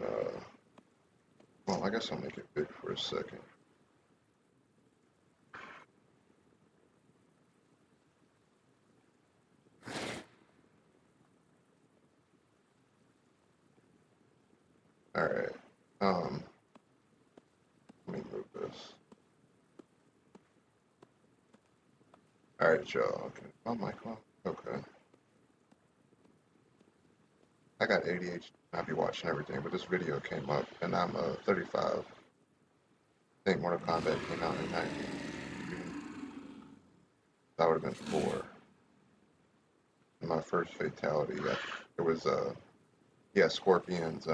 and well, I guess I'll make it big for a second. All right. Let me move this. All right, y'all. Okay. Oh my God. Okay. I got ADHD. I'll be watching everything, but this video came up, and I'm 35. I think Mortal Kombat came out in 90. That would have been 4. And my first fatality, it was yeah, Scorpion's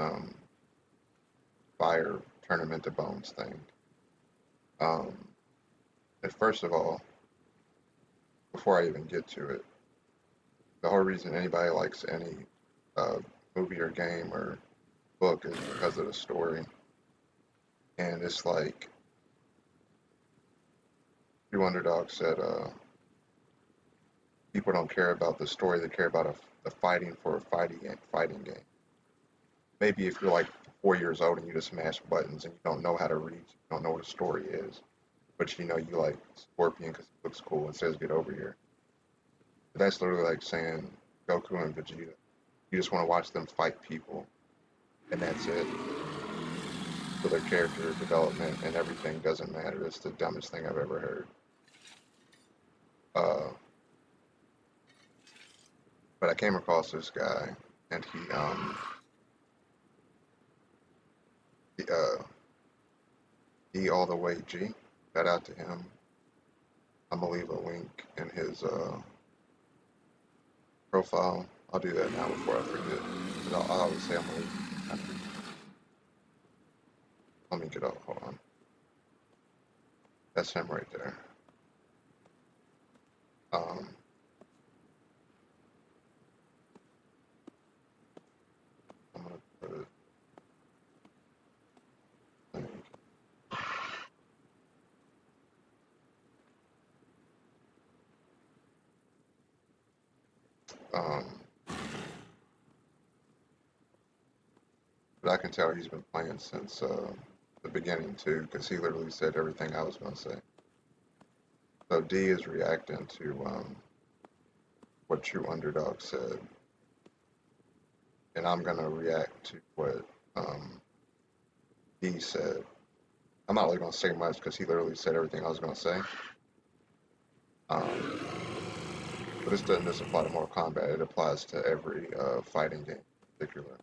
fire turn him into bones thing. And first of all, before I even get to it, the whole reason anybody likes any movie or game or book is because of the story. And it's like True Underdog said, people don't care about the story; they care about the fighting for a fighting game. Maybe if you're like 4 years old and you just smash buttons and you don't know how to read, you don't know what a story is, but you know you like Scorpion because he looks cool and says "Get over here." But that's literally like saying Goku and Vegeta. You just want to watch them fight people, and that's it. So their character development and everything doesn't matter. It's the dumbest thing I've ever heard. But I came across this guy, and he all the way G. Shout out to him. I'm gonna leave a link in his profile. I'll do that now before I forget. I'll always say I'm gonna leave. Let me get up. Hold on. That's him right there. I'm gonna put it. But I can tell he's been playing since the beginning too, because he literally said everything I was gonna say. So D is reacting to what True Underdog said, and I'm gonna react to what D said. I'm not really gonna say much because he literally said everything I was gonna say. But this doesn't just apply to Mortal Kombat; it applies to every fighting game in particular.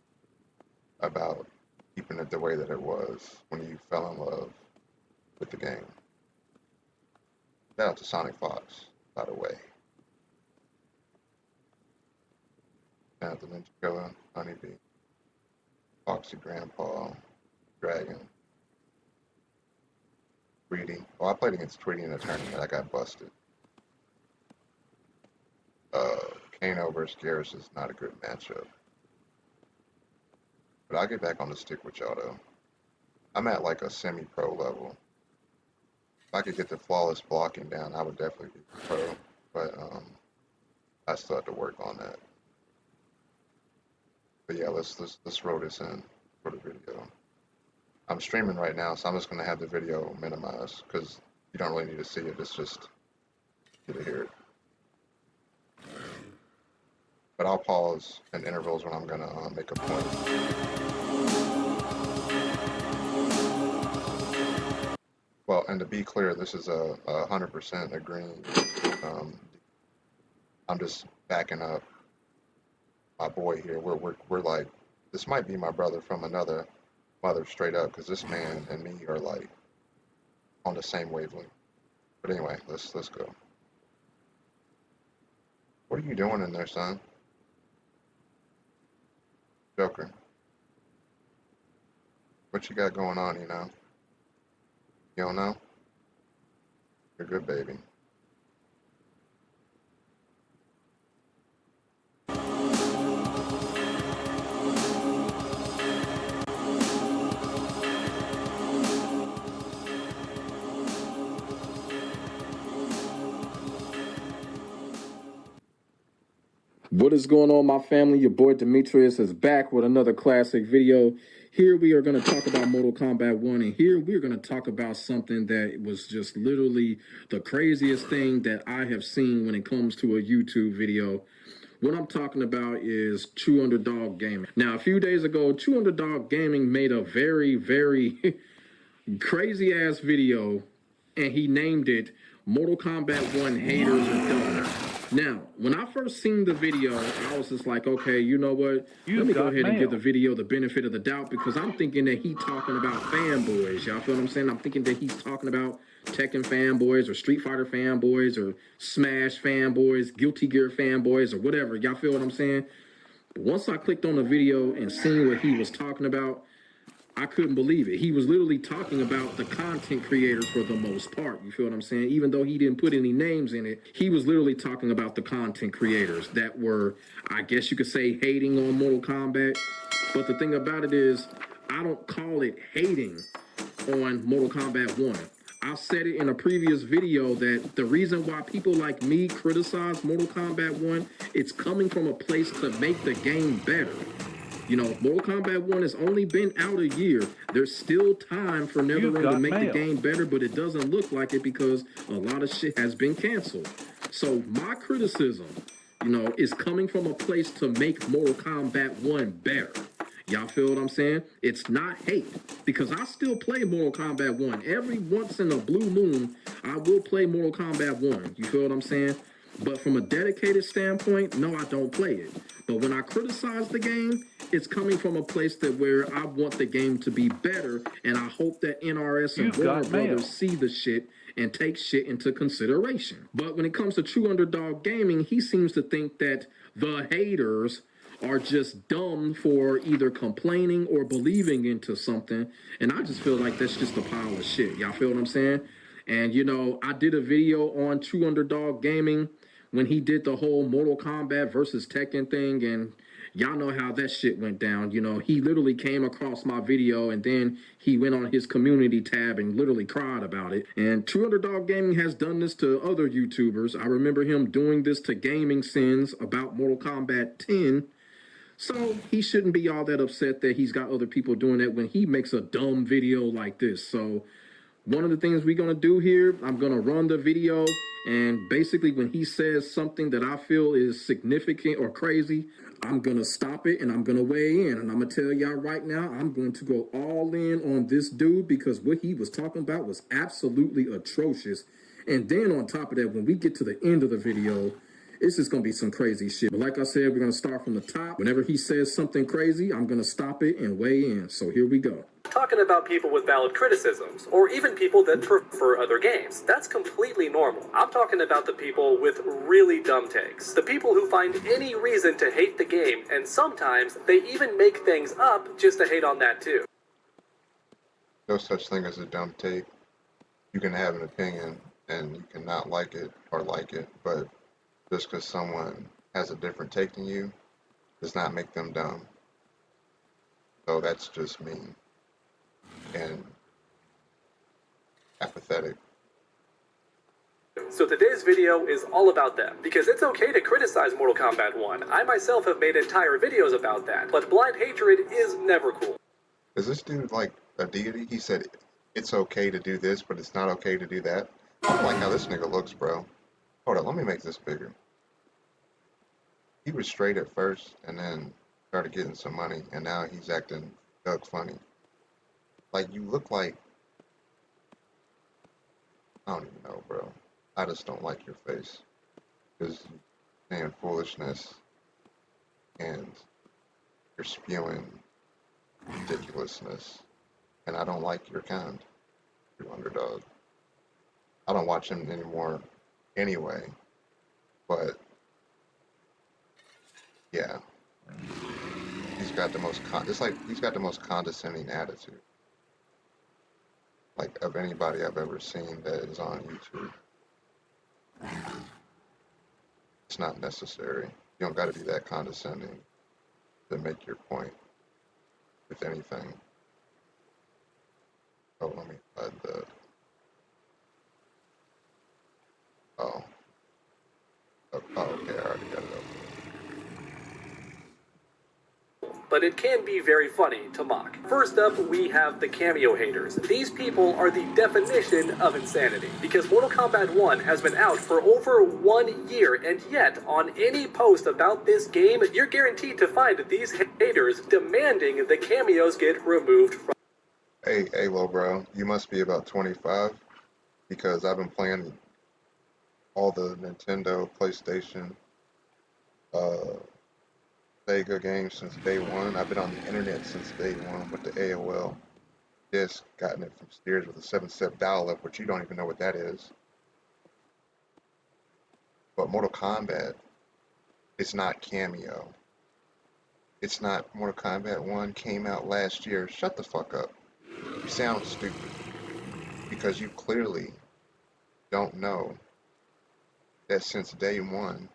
About keeping it the way that it was when you fell in love with the game. Shout out to Sonic Fox, by the way. Shout out to Ninja Killer, Honeybee, Foxy Grandpa, Dragon, Tweety. Oh, I played against Tweety in a tournament. I got busted. Kano versus Garrus is not a good matchup. But I'll get back on the stick with y'all though. I'm at like a semi-pro level. If I could get the flawless blocking down, I would definitely be pro. But I still have to work on that. But yeah, let's roll this in for the video. I'm streaming right now, so I'm just gonna have the video minimized because you don't really need to see it. It's just you to hear it. But I'll pause in intervals when I'm gonna make a point. Well, and to be clear, this is a 100% agreeing. I'm just backing up my boy here. We're like, this might be my brother from another mother straight up, because this man and me are like on the same wavelength. But anyway, let's go. What are you doing in there, son? Joker. What you got going on, you know? You don't know? You're good, baby. What is going on, my family? Your boy Demetrius is back with another classic video. Here we are going to talk about Mortal Kombat 1, and here we're going to talk about something that was just literally the craziest thing that I have seen when it comes to a YouTube video. What I'm talking about is True Underdog Gaming. Now, a few days ago, True Underdog Gaming made a very, very crazy ass video, and he named it Mortal Kombat 1 Haters Are Dumb. Now, when I first seen the video, I was just like, okay, you know what? Let me go ahead and give the video the benefit of the doubt, because I'm thinking that he talking about fanboys. Y'all feel what I'm saying? I'm thinking that he's talking about Tekken fanboys or Street Fighter fanboys or Smash fanboys, Guilty Gear fanboys or whatever. Y'all feel what I'm saying? But once I clicked on the video and seen what he was talking about, I couldn't believe it. He was literally talking about the content creators for the most part. You feel what I'm saying? Even though he didn't put any names in it, he was literally talking about the content creators that were, I guess you could say, hating on Mortal Kombat. But the thing about it is, I don't call it hating on Mortal Kombat 1. I said it in a previous video that the reason why people like me criticize Mortal Kombat 1, it's coming from a place to make the game better. You know, Mortal Kombat 1 has only been out a year. There's still time for NetherRealm to make the game better, but it doesn't look like it because a lot of shit has been canceled. So my criticism, you know, is coming from a place to make Mortal Kombat 1 better. Y'all feel what I'm saying? It's not hate, because I still play Mortal Kombat 1. Every once in a blue moon, I will play Mortal Kombat 1. You feel what I'm saying? But from a dedicated standpoint, no, I don't play it. But when I criticize the game, it's coming from a place that where I want the game to be better, and I hope that NRS and Warner Brothers see the shit and take shit into consideration. But when it comes to True Underdog Gaming, he seems to think that the haters are just dumb for either complaining or believing into something, and I just feel like that's just a pile of shit. Y'all feel what I'm saying? And you know, I did a video on True Underdog Gaming when he did the whole Mortal Kombat versus Tekken thing, and y'all know how that shit went down. You know, he literally came across my video and then he went on his community tab and literally cried about it. And True Underdog Gaming has done this to other YouTubers. I remember him doing this to Gaming Sins about Mortal Kombat 10. So he shouldn't be all that upset that he's got other people doing that when he makes a dumb video like this. So one of the things we're going to do here, I'm going to run the video, and basically when he says something that I feel is significant or crazy, I'm going to stop it and I'm going to weigh in. And I'm going to tell y'all right now, I'm going to go all in on this dude, because what he was talking about was absolutely atrocious. And then on top of that, when we get to the end of the video, it's just going to be some crazy shit. But like I said, we're going to start from the top. Whenever he says something crazy, I'm going to stop it and weigh in. So here we go. Talking about people with valid criticisms, or even people that prefer other games. That's completely normal. I'm talking about the people with really dumb takes. The people who find any reason to hate the game, and sometimes they even make things up just to hate on that too. No such thing as a dumb take. You can have an opinion and you can not like it or like it, but just because someone has a different take than you does not make them dumb. So that's just mean and apathetic. So today's video is all about them, because it's okay to criticize Mortal Kombat 1. I myself have made entire videos about that, but blind hatred is never cool. Is this dude like a deity? He said it's okay to do this, but it's not okay to do that. I don't like how this nigga looks, bro. Hold on, let me make this bigger. He was straight at first, and then started getting some money, and now he's acting Doug funny. Like, you look like, I don't even know, bro. I just don't like your face, because you're saying foolishness, and you're spewing ridiculousness, and I don't like your kind, your underdog. I don't watch him anymore anyway, but yeah, he's got the most he's got the most condescending attitude, like, of anybody I've ever seen that is on YouTube. It's not necessary. You don't got to be that condescending to make your point with anything. Oh, let me add the. Oh. Oh, okay, I already got it open. but it can be very funny to mock. First up, we have the cameo haters. These people are the definition of insanity, because Mortal Kombat 1 has been out for over 1 year, and yet, on any post about this game, you're guaranteed to find these haters demanding the cameos get removed from. Hey, little bro, you must be about 25 because I've been playing all the Nintendo, PlayStation, Sega games since day one. I've been on the internet since day one with the AOL disc, gotten it from Sears with a 7-step dial-up, which you don't even know what that is. But Mortal Kombat, it's not cameo. It's not. Mortal Kombat 1 came out last year. Shut the fuck up. You sound stupid because you clearly don't know that since day one,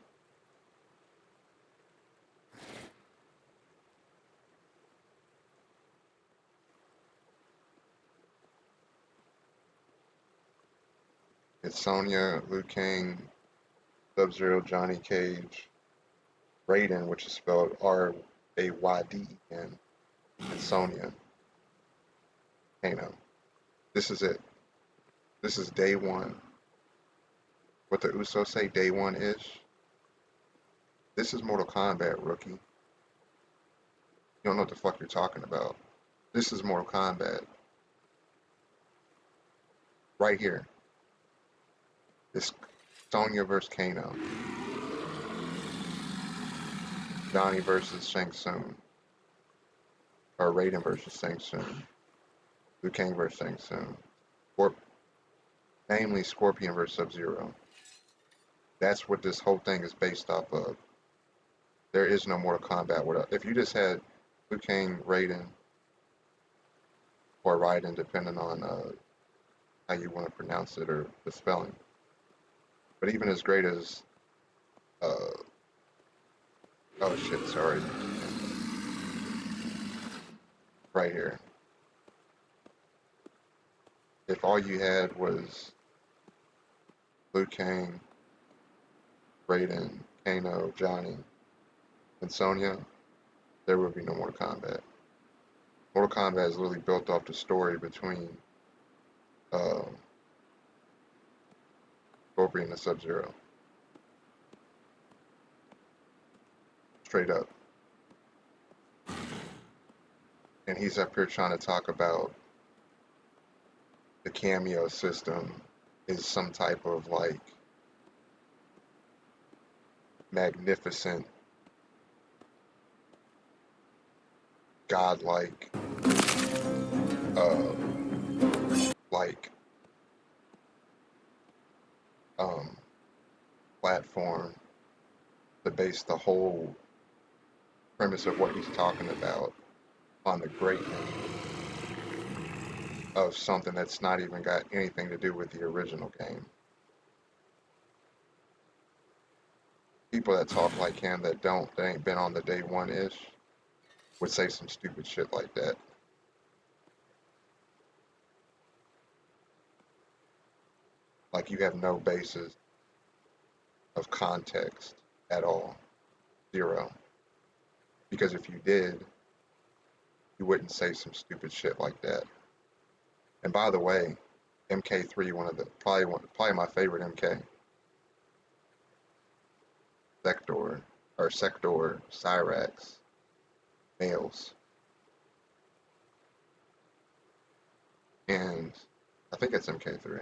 it's Sonya, Liu Kang, Sub-Zero, Johnny Cage, Raiden, which is spelled R-A-Y-D-E-N, and Sonya, Kano. This is it. This is day one. What the Usos say, day one-ish. This is Mortal Kombat, rookie. You don't know what the fuck you're talking about. This is Mortal Kombat. Right here. It's Sonya versus Kano. Johnny versus Shang Tsung. Or Raiden versus Shang Tsung. Liu Kang versus Shang Tsung. Namely Scorpion versus Sub-Zero. That's what this whole thing is based off of. There is no Mortal Kombat without. If you just had Liu Kang, Raiden, or Raiden, depending on how you want to pronounce it or the spelling. But even as great as, oh shit, sorry. Right here. If all you had was Liu Kang, Raiden, Kano, Johnny, and Sonya, there would be no Mortal Kombat. Mortal Kombat is literally built off the story between Scorpion and Sub-Zero. Straight up. And he's up here trying to talk about the cameo system is some type of like magnificent, godlike, like platform to base the whole premise of what he's talking about on the greatness of something that's not even got anything to do with the original game. People that talk like him that ain't been on the day one-ish would say some stupid shit like that. Like you have no basis of context at all. Zero. Because if you did, you wouldn't say some stupid shit like that. And by the way, MK3, probably my favorite MK. Sector, Cyrax, males. And I think it's MK3.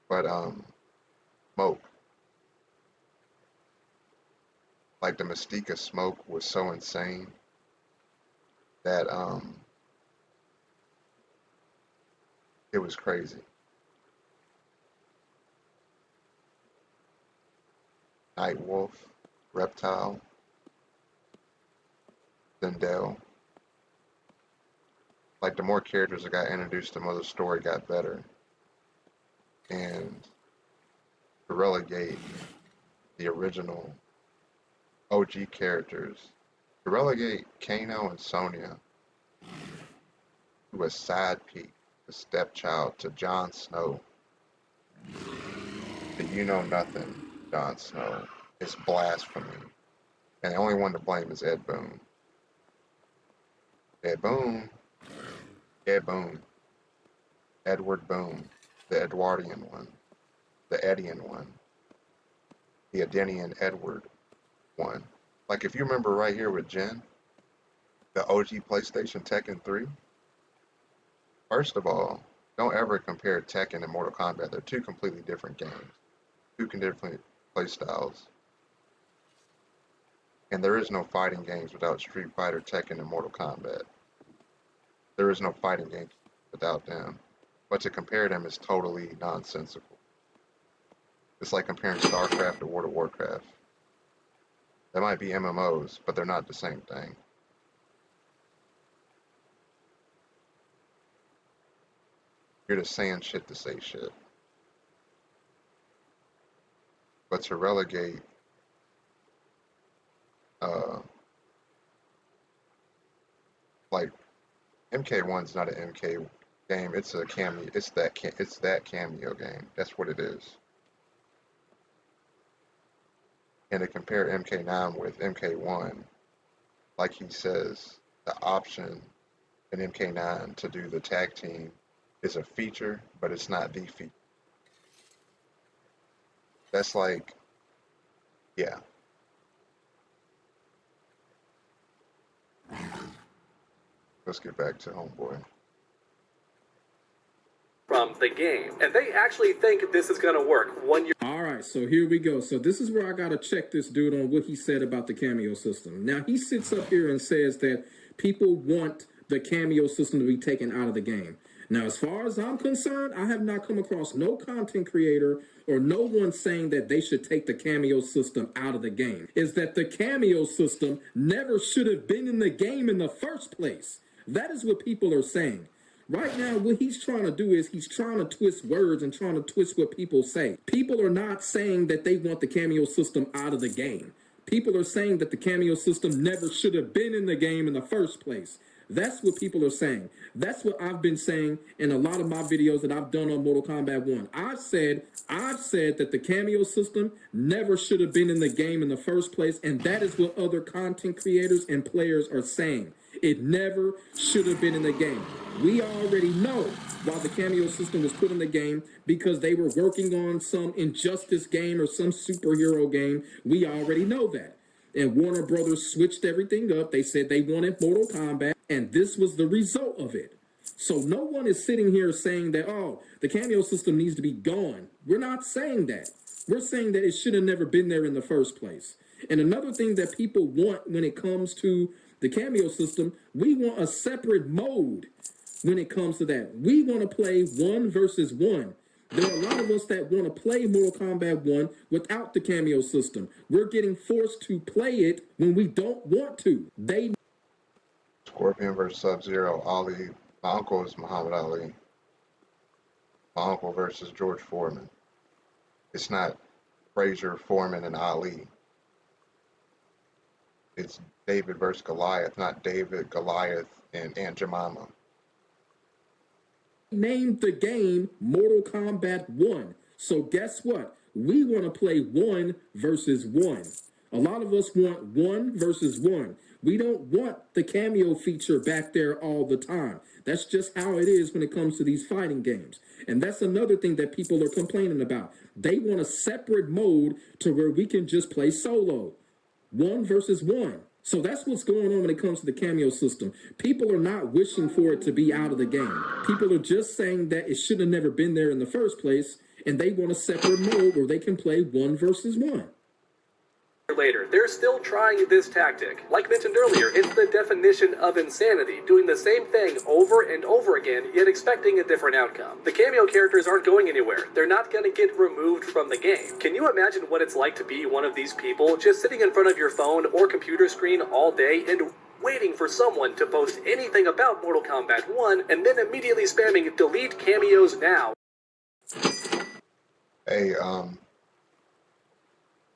But Smoke. Like the mystique of Smoke was so insane that it was crazy. Nightwolf, Reptile, Zendel. Like the more characters that got introduced, the more the story got better. And to relegate the original OG characters, to relegate Kano and Sonya to a side piece, a stepchild to Jon Snow, to you know nothing, Jon Snow, is blasphemy. And the only one to blame is Ed Boon. Yeah, boom. Yeah, boom. Edward Boom. The Edwardian one. The Edian one. The Edenian Edward one. Like if you remember right here with Jen, the OG PlayStation Tekken 3, first of all, don't ever compare Tekken and Mortal Kombat. They're two completely different games, two different play styles. And there is no fighting games without Street Fighter, Tekken, and Mortal Kombat. There is no fighting games without them. But to compare them is totally nonsensical. It's like comparing StarCraft to World of Warcraft. They might be MMOs, but they're not the same thing. You're just saying shit to say shit. But to relegate like MK1's not an MK game, it's a cameo, it's that cameo game. That's what it is. And to compare MK9 with MK1, like he says, the option in MK9 to do the tag team is a feature, but it's not the feature. That's like, yeah. Let's get back to Homeboy. From the game, and they actually think this is going to work 1 year. All right, so here we go. So this is where I got to check this dude on what he said about the cameo system. Now, he sits up here and says that people want the cameo system to be taken out of the game. Now, as far as I'm concerned, I have not come across no content creator or no one saying that they should take the cameo system out of the game. Is that the cameo system never should have been in the game in the first place. That is what people are saying. Right now, what he's trying to do is he's trying to twist words and trying to twist what people say. People are not saying that they want the cameo system out of the game. People are saying that the cameo system never should have been in the game in the first place. That's what people are saying. That's what I've been saying in a lot of my videos that I've done on Mortal Kombat 1. I've said that the cameo system never should have been in the game in the first place, and that is what other content creators and players are saying. It never should have been in the game. We already know why the cameo system was put in the game, because they were working on some Injustice game or some superhero game. We already know that. And Warner Brothers switched everything up. They said they wanted Mortal Kombat, and this was the result of it. So no one is sitting here saying that, oh, the cameo system needs to be gone. We're not saying that. We're saying that it should have never been there in the first place. And another thing that people want when it comes to the cameo system, we want a separate mode when it comes to that. We want to play 1 versus 1. There are a lot of us that want to play Mortal Kombat 1 without the cameo system. We're getting forced to play it when we don't want to. Scorpion versus Sub-Zero, Ali. My uncle is Muhammad Ali. My uncle versus George Foreman. It's not Frazier, Foreman, and Ali. It's David versus Goliath, not David, Goliath, and Aunt Jemima. Named the game Mortal Kombat 1. So guess what? We want to play 1 versus 1. A lot of us want 1 versus 1. We don't want the cameo feature back there all the time. That's just how it is when it comes to these fighting games. And that's another thing that people are complaining about. They want a separate mode to where we can just play solo. 1 versus 1. So that's what's going on when it comes to the cameo system. People are not wishing for it to be out of the game. People are just saying that it should have never been there in the first place, and they want a separate mode where they can play 1 versus 1. Later, they're still trying this tactic. Like mentioned earlier, it's the definition of insanity, doing the same thing over and over again, yet expecting a different outcome. The cameo characters aren't going anywhere. They're not going to get removed from the game. Can you imagine what it's like to be one of these people, just sitting in front of your phone or computer screen all day and waiting for someone to post anything about Mortal Kombat 1 and then immediately spamming delete cameos now? Hey,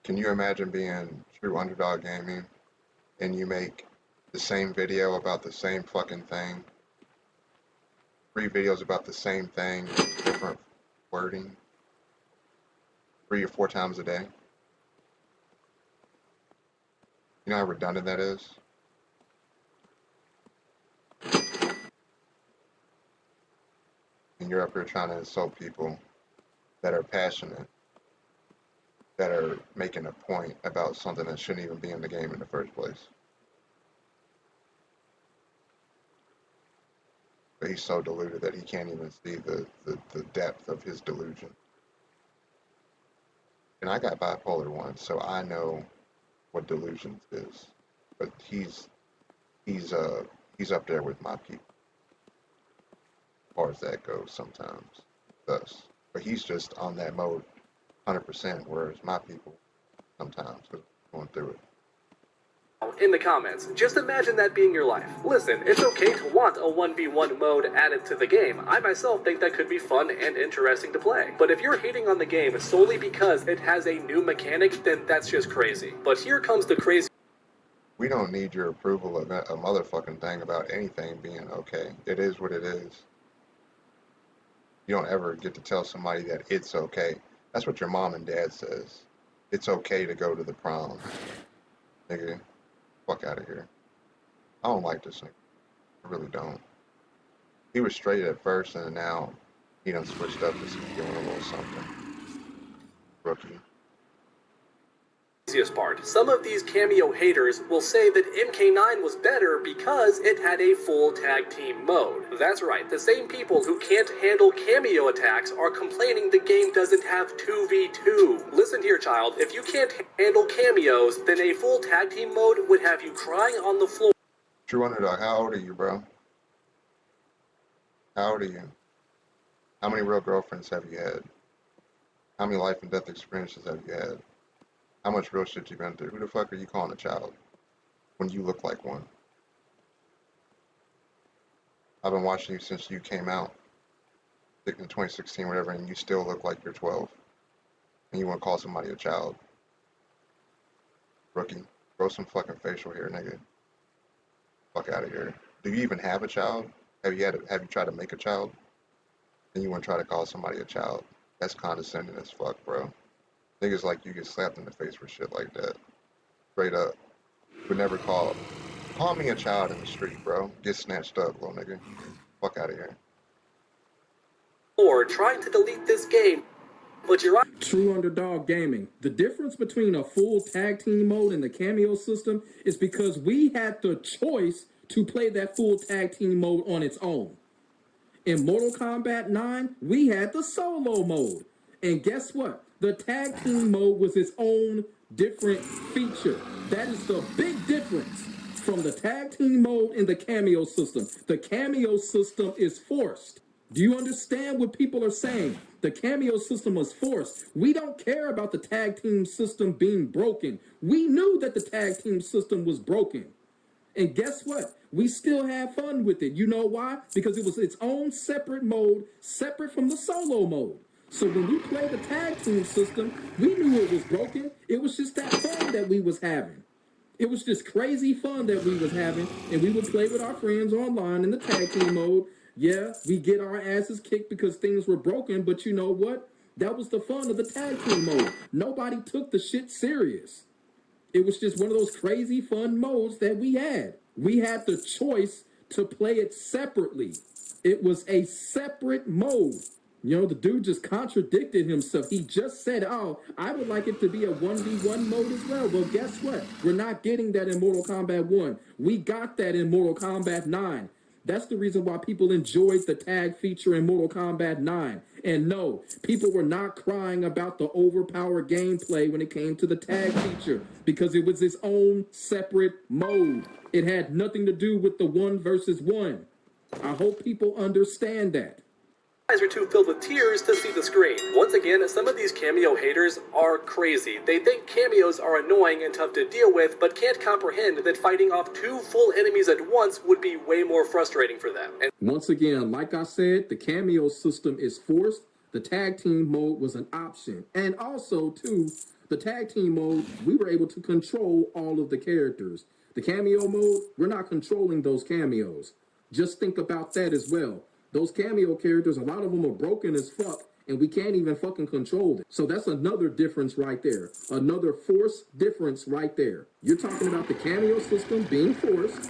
can you imagine being True Underdog Gaming and you make the same video about the same fucking thing? 3 videos about the same thing, different wording, 3 or 4 times a day? You know how redundant that is? and you're up here trying to insult people that are passionate, that are making a point about something that shouldn't even be in the game in the first place. But he's so deluded that he can't even see the depth of his delusion. And I got bipolar 1, so I know what delusions is. But he's up there with my people, as far as that goes sometimes. Thus. But he's just on that mode 100%, whereas my people sometimes are going through it. In the comments, just imagine that being your life. Listen, it's okay to want a 1v1 mode added to the game. I myself think that could be fun and interesting to play. But if you're hating on the game solely because it has a new mechanic, then that's just crazy. But here comes the crazy. We don't need your approval of a motherfucking thing about anything being okay. It is what it is. You don't ever get to tell somebody that it's okay. That's what your mom and dad says. It's okay to go to the prom. Nigga, fuck out of here. I don't like this nigga. I really don't. He was straight at first, and now he done switched up to doing a little something. Rookie. Easiest part. Some of these cameo haters will say that MK9 was better because it had a full tag team mode. That's right, the same people who can't handle cameo attacks are complaining the game doesn't have 2v2. Listen here, child, if you can't handle cameos, then a full tag team mode would have you crying on the floor. True Underdog, how old are you, bro? How old are you? How many real girlfriends have you had? How many life and death experiences have you had? How much real shit you been through? Who the fuck are you calling a child when you look like one? I've been watching you since you came out in 2016, whatever, and you still look like you're 12. And you want to call somebody a child? Rookie, grow some fucking facial hair, nigga. Fuck out of here. Do you even have a child? Have you tried to make a child? Then you want to try to call somebody a child? That's condescending as fuck, bro. Niggas like you get slapped in the face for shit like that. Straight up. Would never call me a child in the street, bro. Get snatched up, little nigga. Fuck out of here. Or trying to delete this game, but you're right. True Underdog Gaming. The difference between a full tag team mode and the cameo system is because we had the choice to play that full tag team mode on its own. In Mortal Kombat 9, we had the solo mode. And guess what? The tag team mode was its own different feature. That is the big difference from the tag team mode and the cameo system. The cameo system is forced. Do you understand what people are saying? The cameo system was forced. We don't care about the tag team system being broken. We knew that the tag team system was broken. And guess what? We still had fun with it. You know why? Because it was its own separate mode, separate from the solo mode. So when we played the tag team system, we knew it was broken. It was just that fun that we was having. It was just crazy fun that we was having, and we would play with our friends online in the tag team mode. Yeah, we get our asses kicked because things were broken, but you know what? That was the fun of the tag team mode. Nobody took the shit serious. It was just one of those crazy fun modes that we had. We had the choice to play it separately. It was a separate mode. You know, the dude just contradicted himself. He just said, oh, I would like it to be a 1v1 mode as well. Well, guess what? We're not getting that in Mortal Kombat 1. We got that in Mortal Kombat 9. That's the reason why people enjoyed the tag feature in Mortal Kombat 9. And no, people were not crying about the overpowered gameplay when it came to the tag feature because it was its own separate mode. It had nothing to do with the 1 versus 1. I hope people understand that. Eyes are too filled with tears to see the screen. Once again, some of these cameo haters are crazy. They think cameos are annoying and tough to deal with, but can't comprehend that fighting off 2 full enemies at once would be way more frustrating for them. And once again, like I said, the cameo system is forced. The tag team mode was an option. And also, too, the tag team mode, we were able to control all of the characters. The cameo mode, we're not controlling those cameos. Just think about that as well. Those cameo characters, a lot of them are broken as fuck, and we can't even fucking control them. So that's another difference right there. Another forced difference right there. You're talking about the cameo system being forced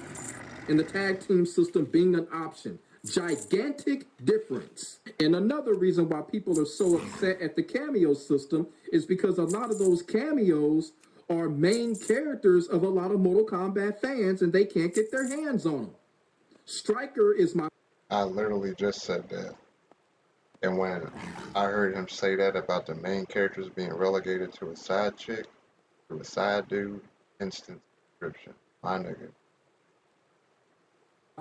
and the tag team system being an option. Gigantic difference. And another reason why people are so upset at the cameo system is because a lot of those cameos are main characters of a lot of Mortal Kombat fans and they can't get their hands on them. Stryker is my... I literally just said that. And when I heard him say that about the main characters being relegated to a side chick, to a side dude, instant subscription. My nigga.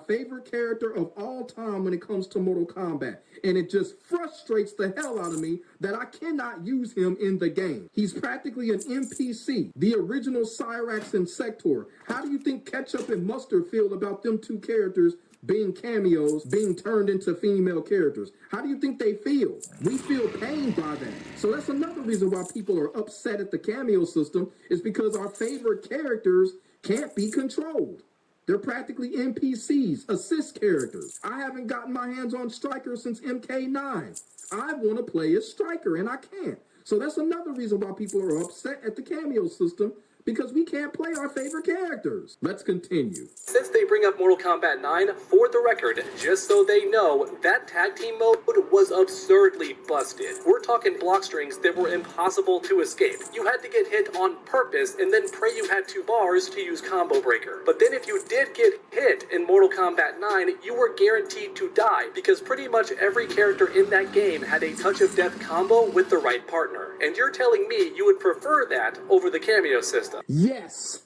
favorite character of all time when it comes to Mortal Kombat. And it just frustrates the hell out of me that I cannot use him in the game. He's practically an NPC, the original Cyrax and Sector. How do you think Ketchup and Mustard feel about them two characters being cameos, being turned into female characters? How do you think they feel? We feel pain by that. So that's another reason why people are upset at the cameo system, is because our favorite characters can't be controlled. They're practically NPCs, assist characters. I haven't gotten my hands on Stryker since MK9. I want to play as Stryker, and I can't. So that's another reason why people are upset at the cameo system, because we can't play our favorite characters. Let's continue. Since they bring up Mortal Kombat 9, for the record, just so they know, that tag team mode was absurdly busted. We're talking block strings that were impossible to escape. You had to get hit on purpose and then pray you had 2 bars to use Combo Breaker. But then if you did get hit in Mortal Kombat 9, you were guaranteed to die, because pretty much every character in that game had a touch of death combo with the right partner. And you're telling me you would prefer that over the cameo system? Yes.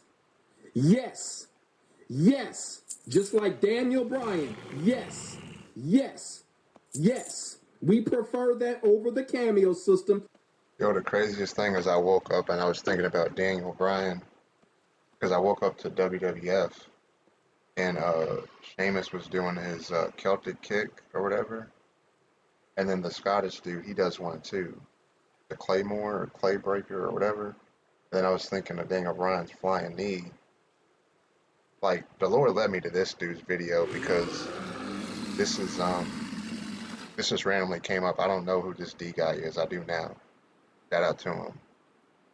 Yes. Yes. Just like Daniel Bryan. Yes. Yes. Yes. We prefer that over the cameo system. Yo, the craziest thing is I woke up and I was thinking about Daniel Bryan, because I woke up to WWF and Sheamus was doing his Celtic kick or whatever, and then the Scottish dude, he does one too, the Claymore or Clay Breaker or whatever. Then I was thinking of Daniel Bryan's flying knee. Like, the Lord led me to this dude's video because this just randomly came up. I don't know who this D guy is. I do now. Shout out to him.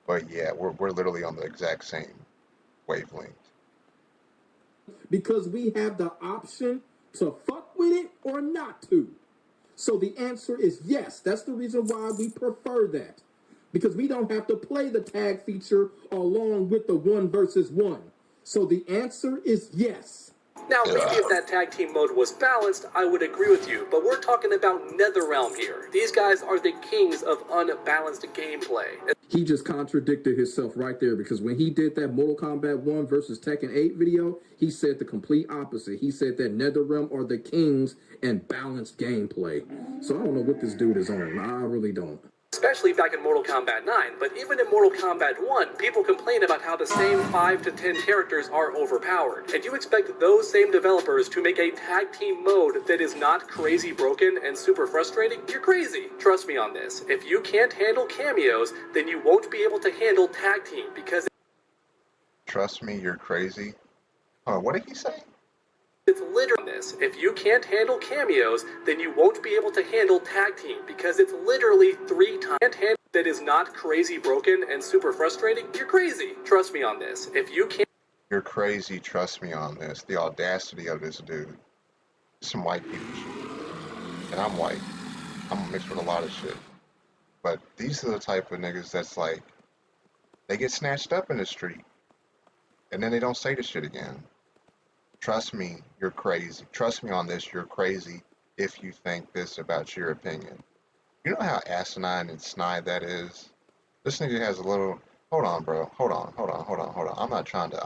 But yeah, we're literally on the exact same wavelength. Because we have the option to fuck with it or not to. So the answer is yes. That's the reason why we prefer that. Because we don't have to play the tag feature along with the 1 versus 1. So the answer is yes. Now, maybe if that tag team mode was balanced, I would agree with you, but we're talking about NetherRealm here. These guys are the kings of unbalanced gameplay. He just contradicted himself right there, because when he did that Mortal Kombat 1 versus Tekken 8 video, he said the complete opposite. He said that NetherRealm are the kings and balanced gameplay. So I don't know what this dude is on. I really don't. Especially back in Mortal Kombat 9, but even in Mortal Kombat 1, people complain about how the same 5 to 10 characters are overpowered. And you expect those same developers to make a tag team mode that is not crazy broken and super frustrating? You're crazy. Trust me on this. If you can't handle cameos, then you won't be able to handle tag team, because... Trust me, you're crazy. What did he say? It's literally this. If you can't handle cameos, then you won't be able to handle tag team, because it's literally 3 times that is not crazy broken and super frustrating. You're crazy. Trust me on this. If you can't... You're crazy, trust me on this. The audacity of this dude. Some white people shit. And I'm white. I'm mixed with a lot of shit. But these are the type of niggas that's like, they get snatched up in the street. And then they don't say the shit again. Trust me, you're crazy. Trust me on this, you're crazy if you think this about your opinion. You know how asinine and snide that is? This nigga has a little... Hold on, bro. Hold on. I'm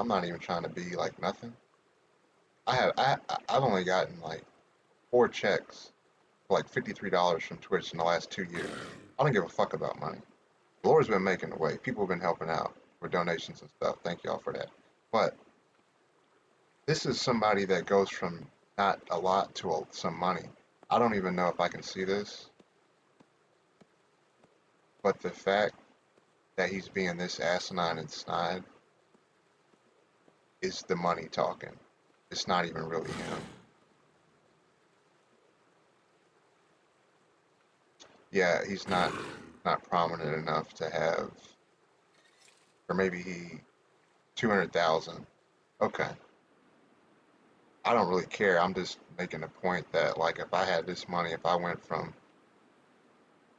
not even trying to be like nothing. I've only gotten like 4 checks for like $53 from Twitch in the last 2 years. I don't give a fuck about money. The Lord's been making the way. People have been helping out with donations and stuff. Thank y'all for that. But this is somebody that goes from not a lot to some money. I don't even know if I can see this. But the fact that he's being this asinine and snide is the money talking. It's not even really him. Yeah, he's not prominent enough to have, or maybe he 200,000. Okay. I don't really care. I'm just making a point that like if I had this money, if I went from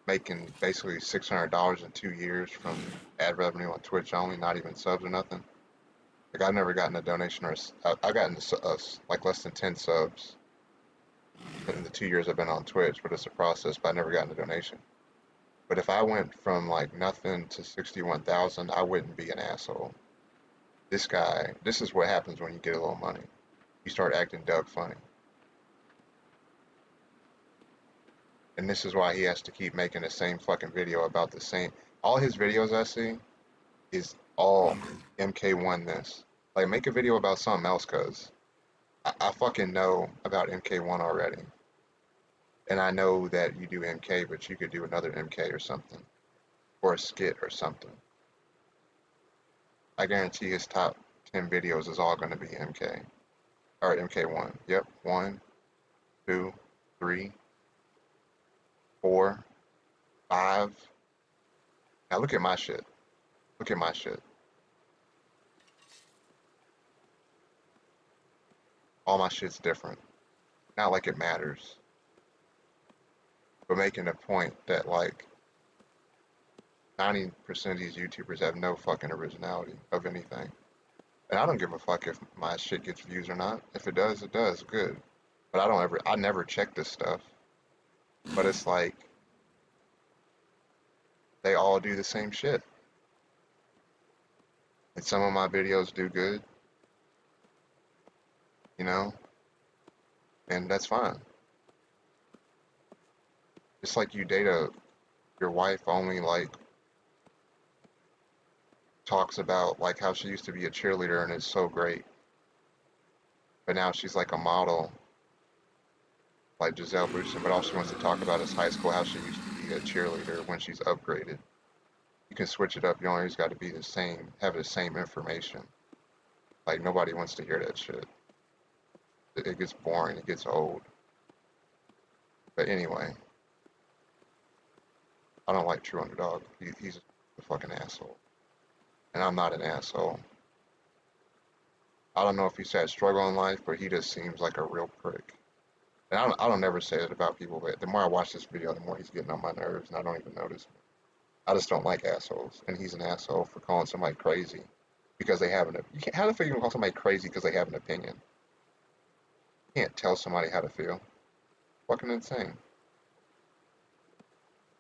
making basically $600 in 2 years from ad revenue on Twitch only, not even subs or nothing. Like I've never gotten a donation or I've gotten like less than 10 subs in the 2 years I've been on Twitch, but it's a process. But I never gotten a donation. But if I went from like nothing to 61,000, I wouldn't be an asshole. This guy, this is what happens when you get a little money. You start acting DAWG funny. And this is why he has to keep making the same fucking video about the same. All his videos I see is all MK1 this. Like, make a video about something else, cuz I fucking know about MK1 already. And I know that you do MK, but you could do another MK or something. Or a skit or something. I guarantee his top 10 videos is all going to be MK. Or MK1. Yep. 1, 2, 3, 4, 5. Now look at my shit. Look at my shit. All my shit's different. Not like it matters. But making a point that like 90% of these YouTubers have no fucking originality of anything. And I don't give a fuck if my shit gets views or not. If it does, it does. Good. But I never check this stuff. But it's like, they all do the same shit. And some of my videos do good. You know? And that's fine. It's like you date your wife only like talks about like how she used to be a cheerleader and it's so great. But now she's like a model, like Giselle Bundchen, but all she wants to talk about is high school, how she used to be a cheerleader when she's upgraded. You can switch it up, you always got to be the same, have the same information. Like nobody wants to hear that shit. It gets boring, it gets old. But anyway, I don't like True Underdog. He's a fucking asshole. And I'm not an asshole. I don't know if he's had struggle in life, but he just seems like a real prick. And I don't never say that about people, but the more I watch this video, the more he's getting on my nerves, and I don't even notice. I just don't like assholes, and he's an asshole for calling somebody crazy because they have how the fuck you can call somebody crazy because they have an opinion? You can't tell somebody how to feel. Fucking insane.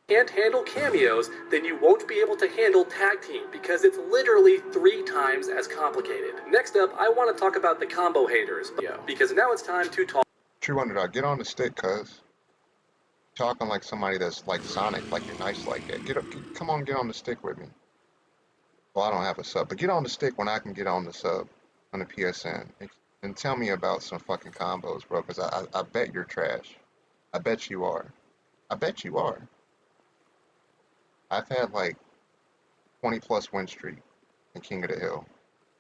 Can't handle cameos, then you won't be able to handle tag team because it's literally 3 times as complicated. Next up, I want to talk about the combo haters, because now it's time to talk. True Underdog, get on the stick, cuz. Talking like somebody that's like Sonic, like you're nice like that. Come on, get on the stick with me. Well, I don't have a sub, but get on the stick when I can get on the sub on the PSN. And tell me about some fucking combos, bro, because I bet you're trash. I bet you are. I bet you are. I've had like 20 plus win streak in King of the Hill.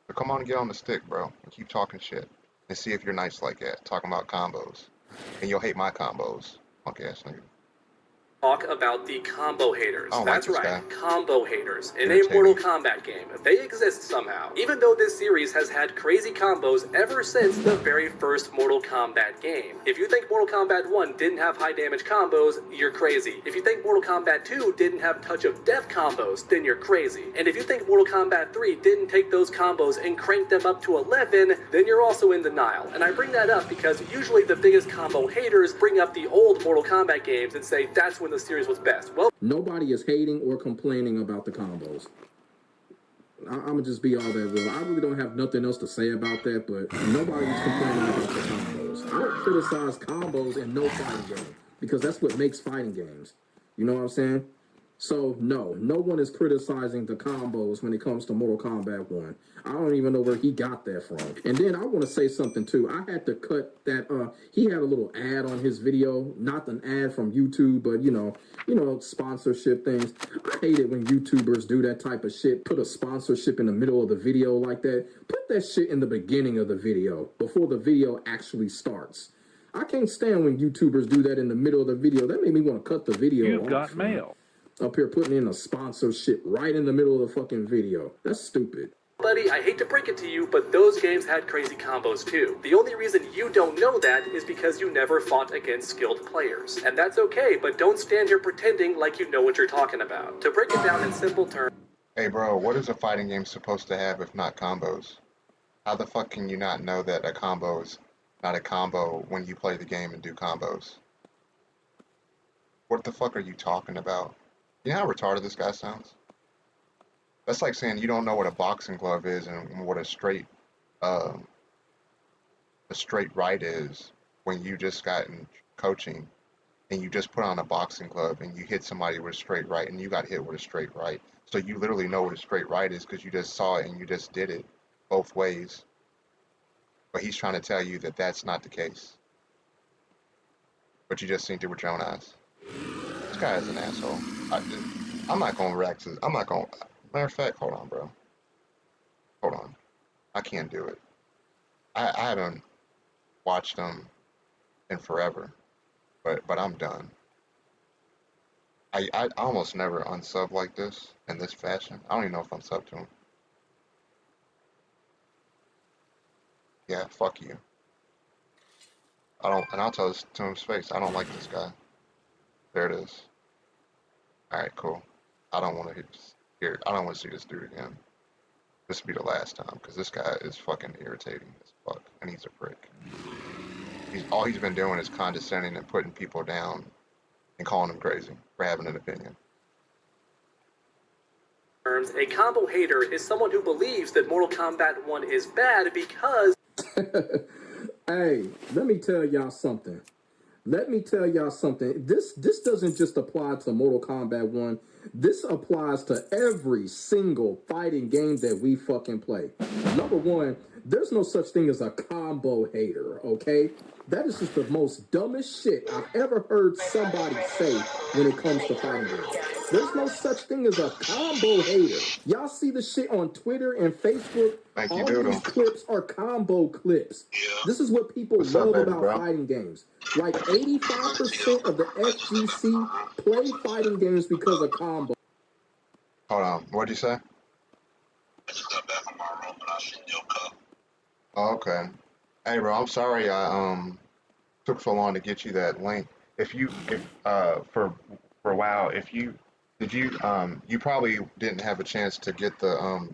So come on and get on the stick, bro, and keep talking shit. And see if you're nice like that, talking about combos. And you'll hate my combos, punk ass nigga. Talk about the combo haters. That's right, guy. Combo haters in a Mortal Kombat game. They exist somehow. Even though this series has had crazy combos ever since the very first Mortal Kombat game. If you think Mortal Kombat 1 didn't have high damage combos, you're crazy. If you think Mortal Kombat 2 didn't have touch of death combos, then you're crazy. And if you think Mortal Kombat 3 didn't take those combos and crank them up to 11, then you're also in denial. And I bring that up because usually the biggest combo haters bring up the old Mortal Kombat games and say that's when the series was best. Well, nobody is hating or complaining about the combos. I'm gonna just be all that real. I really don't have nothing else to say about that, but nobody's complaining about the combos. I don't criticize combos in no fighting game because that's what makes fighting games. You know what I'm saying? So no one is criticizing the combos when it comes to Mortal Kombat 1. I don't even know where he got that from. And then I want to say something too. I had to cut that. He had a little ad on his video, not an ad from YouTube, but you know, sponsorship things. I hate it when YouTubers do that type of shit. Put a sponsorship in the middle of the video like that. Put that shit in the beginning of the video before the video actually starts. I can't stand when YouTubers do that in the middle of the video. That made me want to cut the video off. You've got mail. Up here putting in a sponsorship right in the middle of the fucking video. That's stupid. Buddy, I hate to break it to you, but those games had crazy combos too. The only reason you don't know that is because you never fought against skilled players. And that's okay, but don't stand here pretending like you know what you're talking about. To break it down in simple terms... Hey bro, what is a fighting game supposed to have if not combos? How the fuck can you not know that a combo is not a combo when you play the game and do combos? What the fuck are you talking about? You know how retarded this guy sounds? That's like saying you don't know what a boxing glove is and what a straight right is when you just gotten coaching and you just put on a boxing glove and you hit somebody with a straight right and you got hit with a straight right. So you literally know what a straight right is because you just saw it and you just did it both ways. But he's trying to tell you that that's not the case. But you just seen it with your own eyes. This guy is an asshole. I'm not going to react to this. I'm not going to... Matter of fact, hold on, bro. Hold on. I can't do it. I haven't watched him in forever. But I'm done. I almost never unsub like this, in this fashion. I don't even know if I'm sub to him. Yeah, fuck you. And I'll tell this to his face. I don't like this guy. There it is. Alright, cool. I don't want to I don't want to see this dude again. This will be the last time, because this guy is fucking irritating as fuck, and he's a prick. All he's been doing is condescending and putting people down and calling them crazy for having an opinion. A combo hater is someone who believes that Mortal Kombat 1 is bad because... Hey, let me tell y'all something. This doesn't just apply to Mortal Kombat 1. This applies to every single fighting game that we fucking play. Number one, there's no such thing as a combo hater, okay? That is just the most dumbest shit I've ever heard somebody say when it comes to fighting games. There's no such thing as a combo hater. Y'all see the shit on Twitter and Facebook? Thank you, All Doodle. these clips are combo clips. This is what people What's love up, baby, about bro? fighting games. Like 85% of the FGC play fighting games because of combo. Hold on. What'd you say? I just got back from my room and I seen your cup. Oh, okay. Hey, bro, I'm sorry I took so long to get you that link. If for a while, you probably didn't have a chance to get the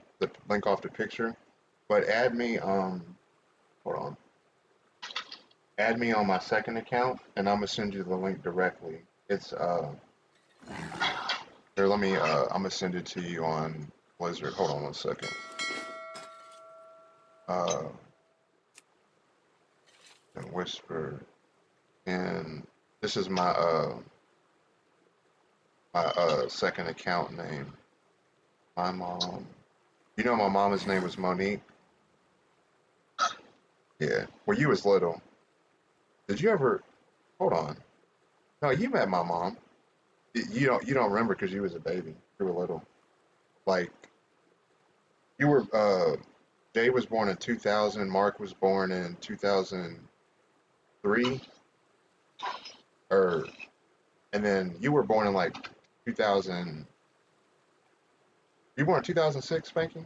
link off the picture, but add me hold on. Add me on my second account and I'm gonna send you the link directly. It's here, let me I'm gonna send it to you on Blizzard. Hold on one second. And Whisper, and this is my second account name. My mom. You know my mama's name was Monique? Yeah. When you was little. Did you ever hold on. No, you met my mom. You don't remember because you was a baby. You were little. Like you were Jay was born in 2000, Mark was born in 2003, and then you were born in like 2000. You were born in 2006, Spanky?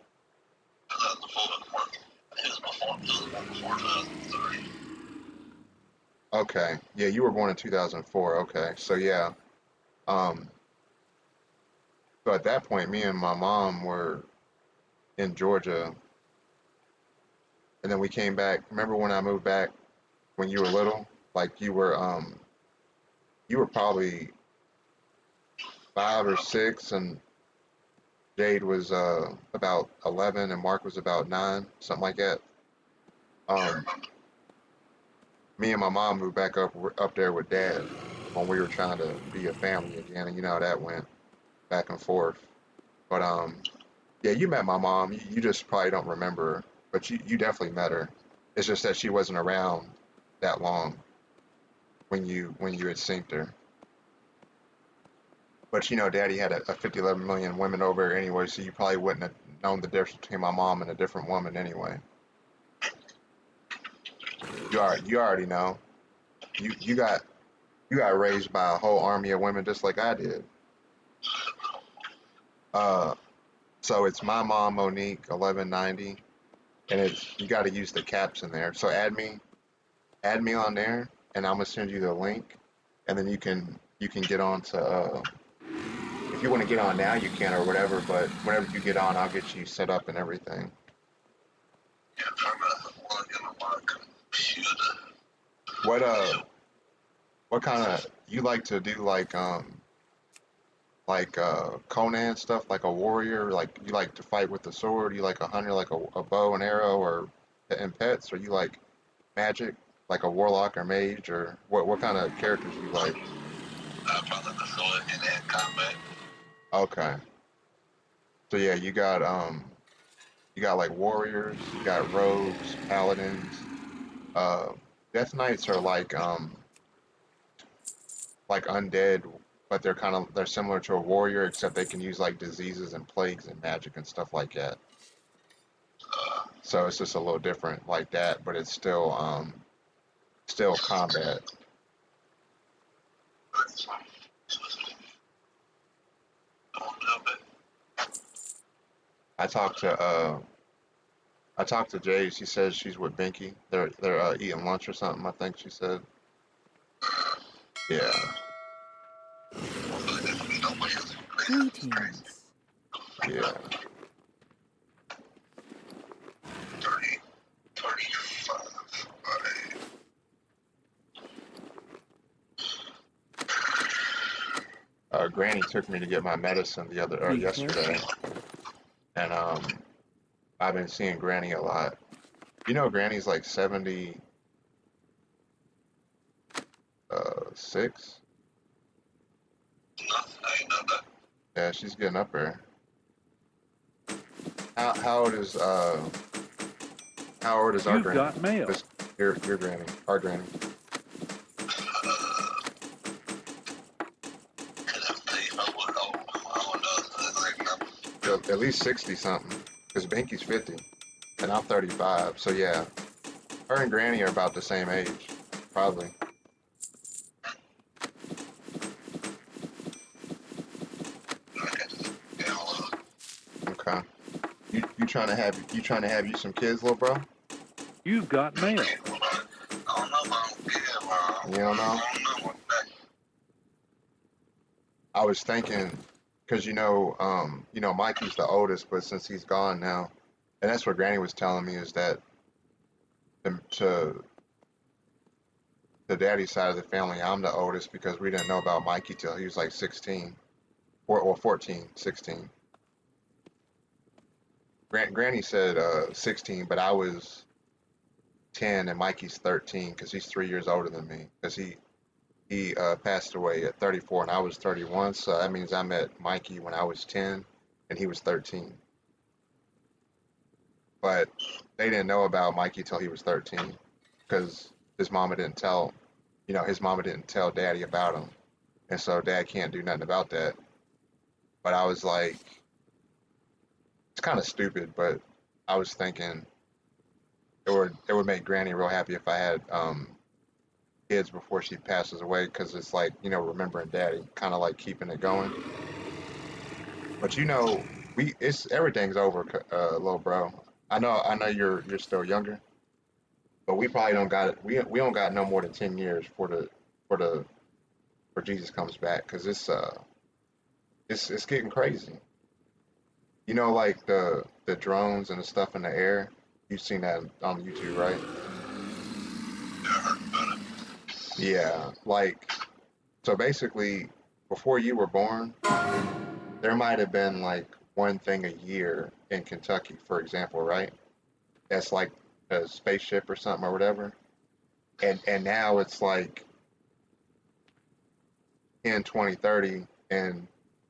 Okay, yeah, you were born in 2004. Okay, so yeah, um, so at that point, me and my mom were in Georgia, and then we came back. Remember when I moved back when you were little? Like you were probably 5 or 6, and Jade was about 11, and Mark was about 9, something like that. Um, Me and my mom moved back up there with Dad when we were trying to be a family again, and you know how that went back and forth. But yeah, you met my mom. You just probably don't remember her, but you definitely met her. It's just that she wasn't around that long when you had seen her. But you know, Daddy had a 11 million women over there anyway, so you probably wouldn't have known the difference between my mom and a different woman anyway. You already know. You got raised by a whole army of women just like I did. Uh, So it's my mom Monique 1190, and it's you got to use the caps in there. So add me on there, and I'm gonna send you the link, and then you can get on to if you want to get on now you can or whatever. But whenever you get on, I'll get you set up and everything. Yeah, trying to log in on my computer. What what kind of you like to do like Conan stuff like a warrior like you like to fight with the sword you like a hunter like a bow and arrow or and pets or you like magic like a warlock or mage or what kind of characters you like? I probably the sword in that combat. Okay, so yeah, you got like warriors, you got rogues, paladins. Uh, Death Knights are like undead, but they're similar to a warrior except they can use like diseases and plagues and magic and stuff like that. So it's just a little different like that, but it's still combat. I talked to Jay. She says she's with Binky. They're eating lunch or something. I think she said. Yeah, Greetings. yeah. 30, 35. Granny took me to get my medicine the other or Be yesterday, careful. and I've been seeing Granny a lot. You know, Granny's like 76. No, I ain't know that. Yeah, she's getting up there. How old is our You've Granny? got mail. This your Granny, our Granny. At least 60 something. Because Binky's 50, and I'm 35. So yeah, her and Granny are about the same age, probably. Okay. You trying to have you some kids, little bro? You've got mail. You don't know? I was thinking, because Mikey's the oldest, but since he's gone now, and that's what Granny was telling me is that to the daddy's side of the family, I'm the oldest because we didn't know about Mikey till he was like 16 or 14, 16. Granny said 16, but I was 10 and Mikey's 13 because he's 3 years older than me because he passed away at 34 and I was 31. So that means I met Mikey when I was 10 and he was 13. But they didn't know about Mikey till he was 13 because his mama didn't tell daddy about him. And so dad can't do nothing about that. But I was like, it's kind of stupid, but I was thinking it would make Granny real happy if I had kids before she passes away because it's like remembering daddy, kind of like keeping it going. But it's everything's over, little bro. I know you're still younger, but we probably don't got it. We don't got no more than 10 years for the for Jesus comes back because it's getting crazy. Like the drones and the stuff in the air. You've seen that on YouTube, right? Yeah, like so basically, before you were born, there might have been like one thing a year in Kentucky, for example, right? That's like a spaceship or something or whatever. And now it's like 10, 20, 30 in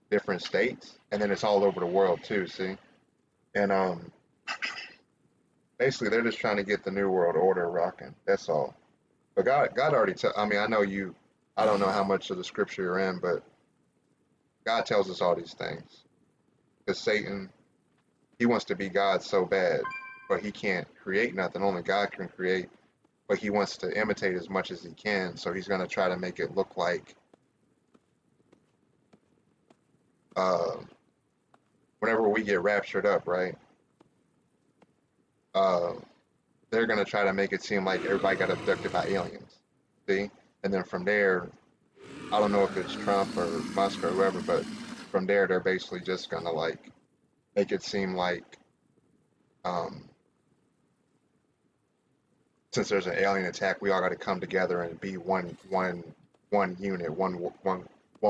different states, and then it's all over the world too, see? And basically they're just trying to get the new world order rocking. That's all. But God already I mean, I know you I don't know how much of the scripture you're in, but God tells us all these things. Because Satan, he wants to be God so bad, but he can't create nothing. Only God can create, but he wants to imitate as much as he can. So he's going to try to make it look like uh, whenever we get raptured up, right? Uh, they're gonna try to make it seem like everybody got abducted by aliens. See, and then from there, I don't know if it's Trump or Musk or whoever, but from there they're basically just gonna like make it seem like um, since there's an alien attack, we all got to come together and be one unit, one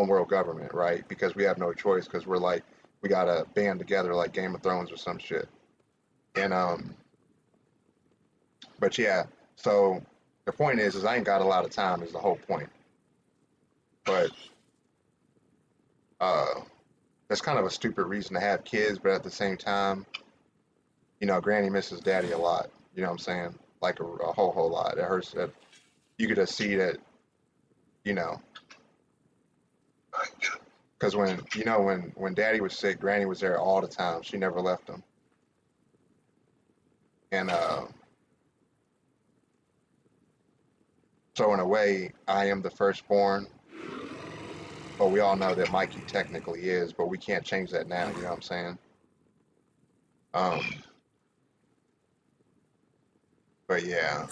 world government, right? Because we have no choice because we're like we gotta band together like Game of Thrones or some shit. And but yeah, so the point is I ain't got a lot of time is the whole point. But uh, that's kind of a stupid reason to have kids, but at the same time, you know, Granny misses Daddy a lot. You know what I'm saying? Like a whole lot. It hurts that you could just see that, you know, I get it. because when Daddy was sick, Granny was there all the time. She never left him. And so in a way, I am the firstborn, but we all know that Mikey technically is, but we can't change that now. You know what I'm saying? Um, but yeah,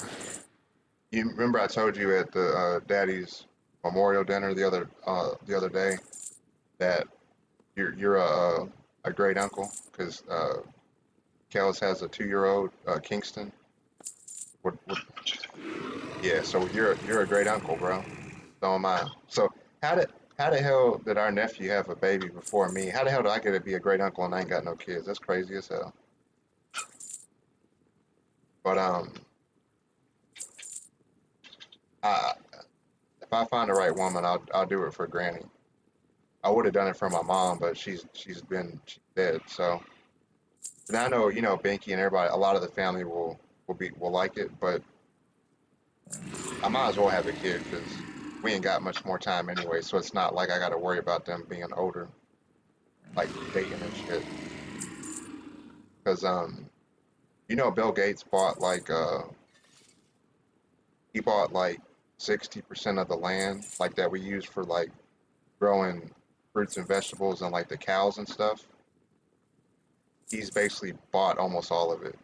you remember I told you at the Daddy's memorial dinner the other day that you're a great uncle because Kels has a 2 year old Kingston. What, yeah, so you're a great uncle, bro. So am I. So how did how the hell did our nephew have a baby before me? How the hell do I get to be a great uncle and I ain't got no kids? That's crazy as hell. But I, if I find the right woman, I'll do it for Granny. I would have done it for my mom, but she's dead. So and I know Binky and everybody, a lot of the family will like it, but I might as well have a kid because we ain't got much more time anyway. So it's not like I got to worry about them being older, like dating and shit. Because Bill Gates bought he bought like 60% of the land like that we use for like growing fruits and vegetables and like the cows and stuff. He's basically bought almost all of it.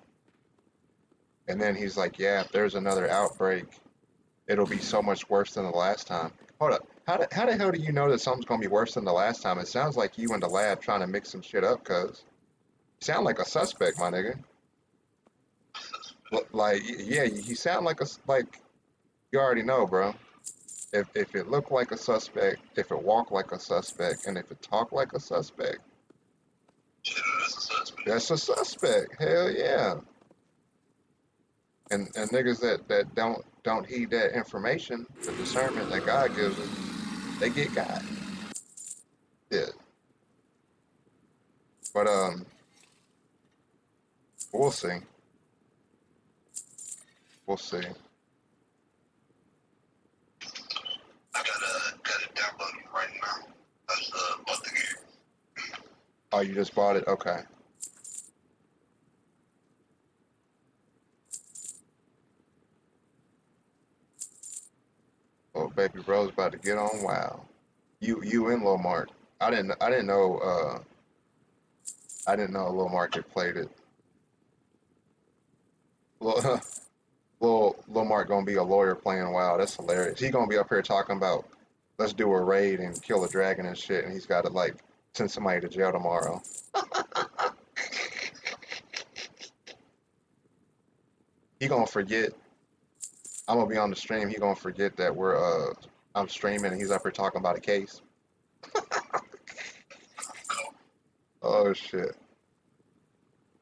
And then he's like, yeah, if there's another outbreak, it'll be so much worse than the last time. Hold up. How the hell do you know that something's gonna be worse than the last time? It sounds like you in the lab trying to mix some shit up, cuz you sound like a suspect, my nigga. Like, yeah, you sound like you already know, bro. If it looked like a suspect, if it walked like a suspect, and if it talked like a suspect, Yeah, that's a suspect. that's a suspect. Hell yeah. And niggas that don't heed that information, the discernment that God gives us, they get God. Yeah. But we'll see. We'll see. I got it downloaded right now. That's about the game. Oh, you just bought it? Okay. Oh, baby bro's about to get on wow. You in Lil Mark. I didn't know Lil Mark had played it. Lil, Lil Mark gonna be a lawyer playing WoW. That's hilarious. He gonna be up here talking about let's do a raid and kill a dragon and shit, and he's got to like send somebody to jail tomorrow. He gonna forget. I'm gonna be on the stream. He gonna forget that I'm streaming and he's up here talking about a case. Oh shit.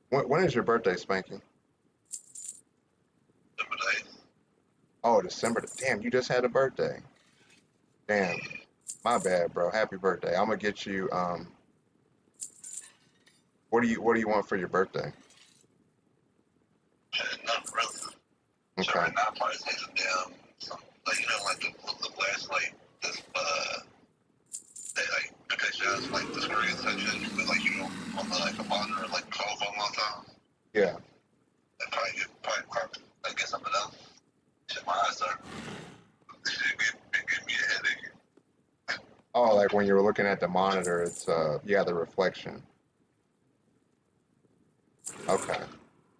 When is your birthday, Spanky? Number 8. Oh, December. Damn, you just had a birthday. Damn, my bad, bro. Happy birthday. I'm gonna get you. What do you want for your birthday? Not really. So Okay. right now, I probably say some damn, some, like, like the flashlight, this, they, like, because you has, like, the screen section, but, like, on the, like, a monitor, like, call phone all the time. Yeah. And probably, like, get something else. Shit, my eyes are, shit, give me a headache. Oh, like when you were looking at the monitor, it's yeah, the reflection.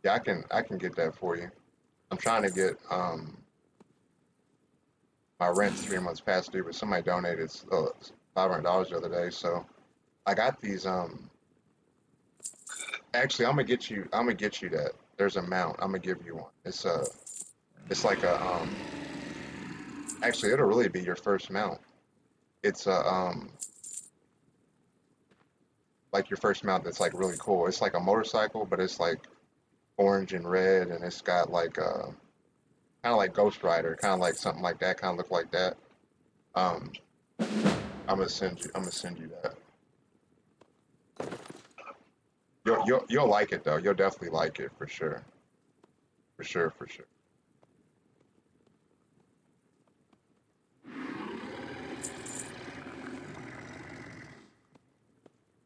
Yeah, I can get that for you. I'm trying to get my rent's 3 months past due, but somebody donated $500 the other day, so I got these. Actually, I'm gonna get you that. There's a mount. I'm gonna give you one. It's like a Actually, it'll really be your first mount. It's a like your first mount that's like really cool. It's like a motorcycle, but it's like orange and red, and it's got like kind of like Ghost Rider, kind of like something like that, kind of look like that. Um, I'm gonna send you that. You'll like it though. You'll definitely like it for sure. For sure, for sure.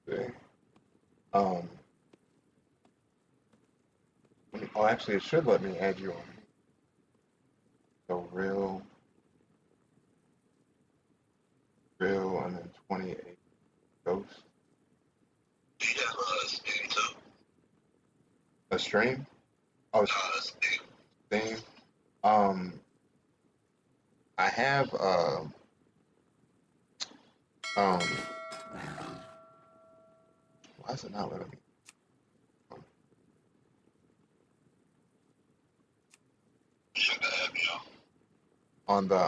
See. Um, oh, actually, it should let me add you on. So real, and then 28 ghost. Do you have a Steam too? A stream? Oh, Steam. Steam. Um, I have um. Why is it not letting me? Check the app, yo. On the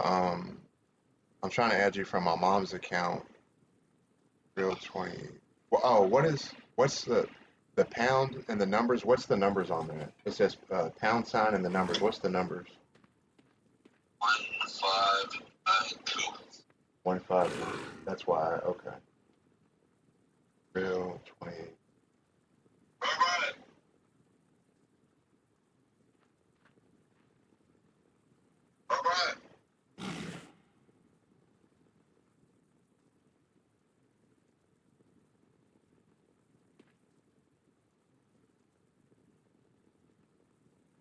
I'm trying to add you from my mom's account. Real 20. Well, oh, what's the pound and the numbers? What's the numbers on there? It says pound sign and the numbers. What's the numbers? 1592. 159. That's why. Okay. Real 28. All right. All right.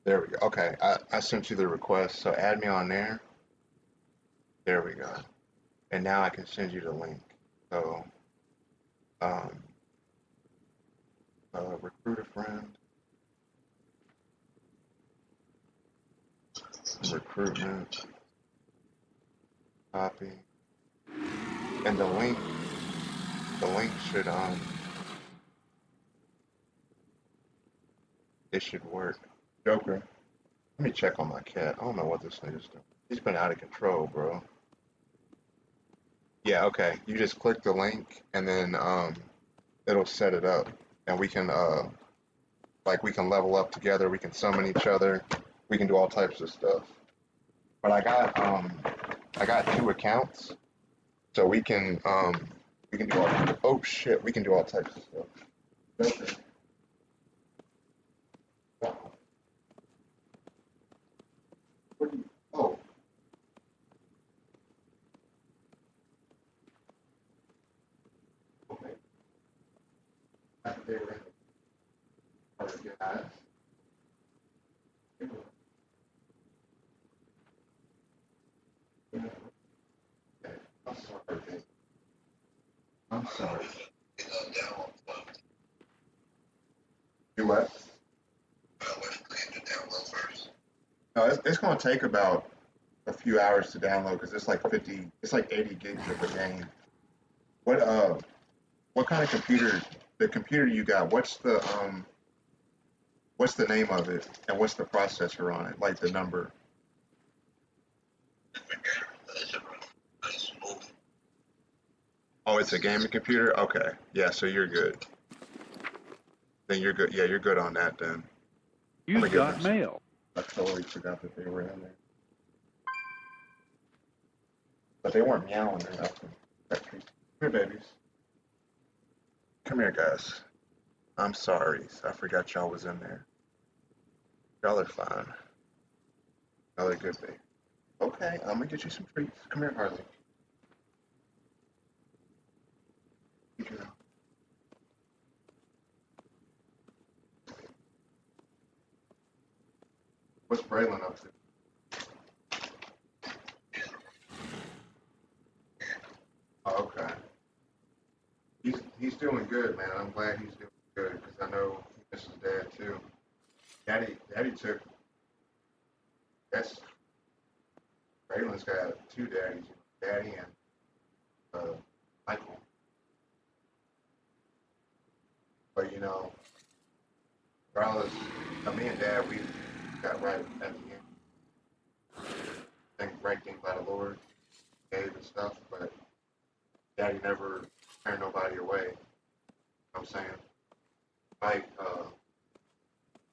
There we go. Okay, I sent you the request, so add me on there. There we go. And now I can send you the link. So, um, recruit a friend, recruitment, copy, and the link should it should work. Joker, let me check on my cat. I don't know what this nigga's doing. He's been out of control, bro. Yeah, okay. You just click the link and then it'll set it up, and we can like we can level up together. We can summon each other. We can do all types of stuff. But I got 2 accounts, so we can do all, oh shit, we can do all types of stuff. Okay. What do you, oh, okay. After they were in the part of your eyes. Okay. I'm sorry, babe. I'm sorry. Download. Do what? Wait for the game to download first. No, it's going to take about a few hours to download because it's like 80 gigs of the game. What kind of computer? The computer you got? What's the name of it and what's the processor on it? Like the number. Oh, it's a gaming computer. Okay, yeah. So you're good. Then you're good. Yeah, you're good on that then. You've got mail. I totally forgot that they were in there. But they weren't meowing or nothing. Come here, babies. Come here, guys. I'm sorry. I forgot y'all was in there. Y'all are fine. Y'all are good, baby. Okay, I'm gonna get you some treats. Come here, Harley. Good girl. What's Braylon up to? Oh, okay. He's doing good, man. I'm glad he's doing good because I know he misses dad too. Daddy took, that's, Raylan's got two daddies, Daddy and Michael. But you know, regardless, me and Dad, we got right at the end. Think right thing by the Lord, gave and stuff, but Daddy never turned nobody away. You know what I'm saying? Like,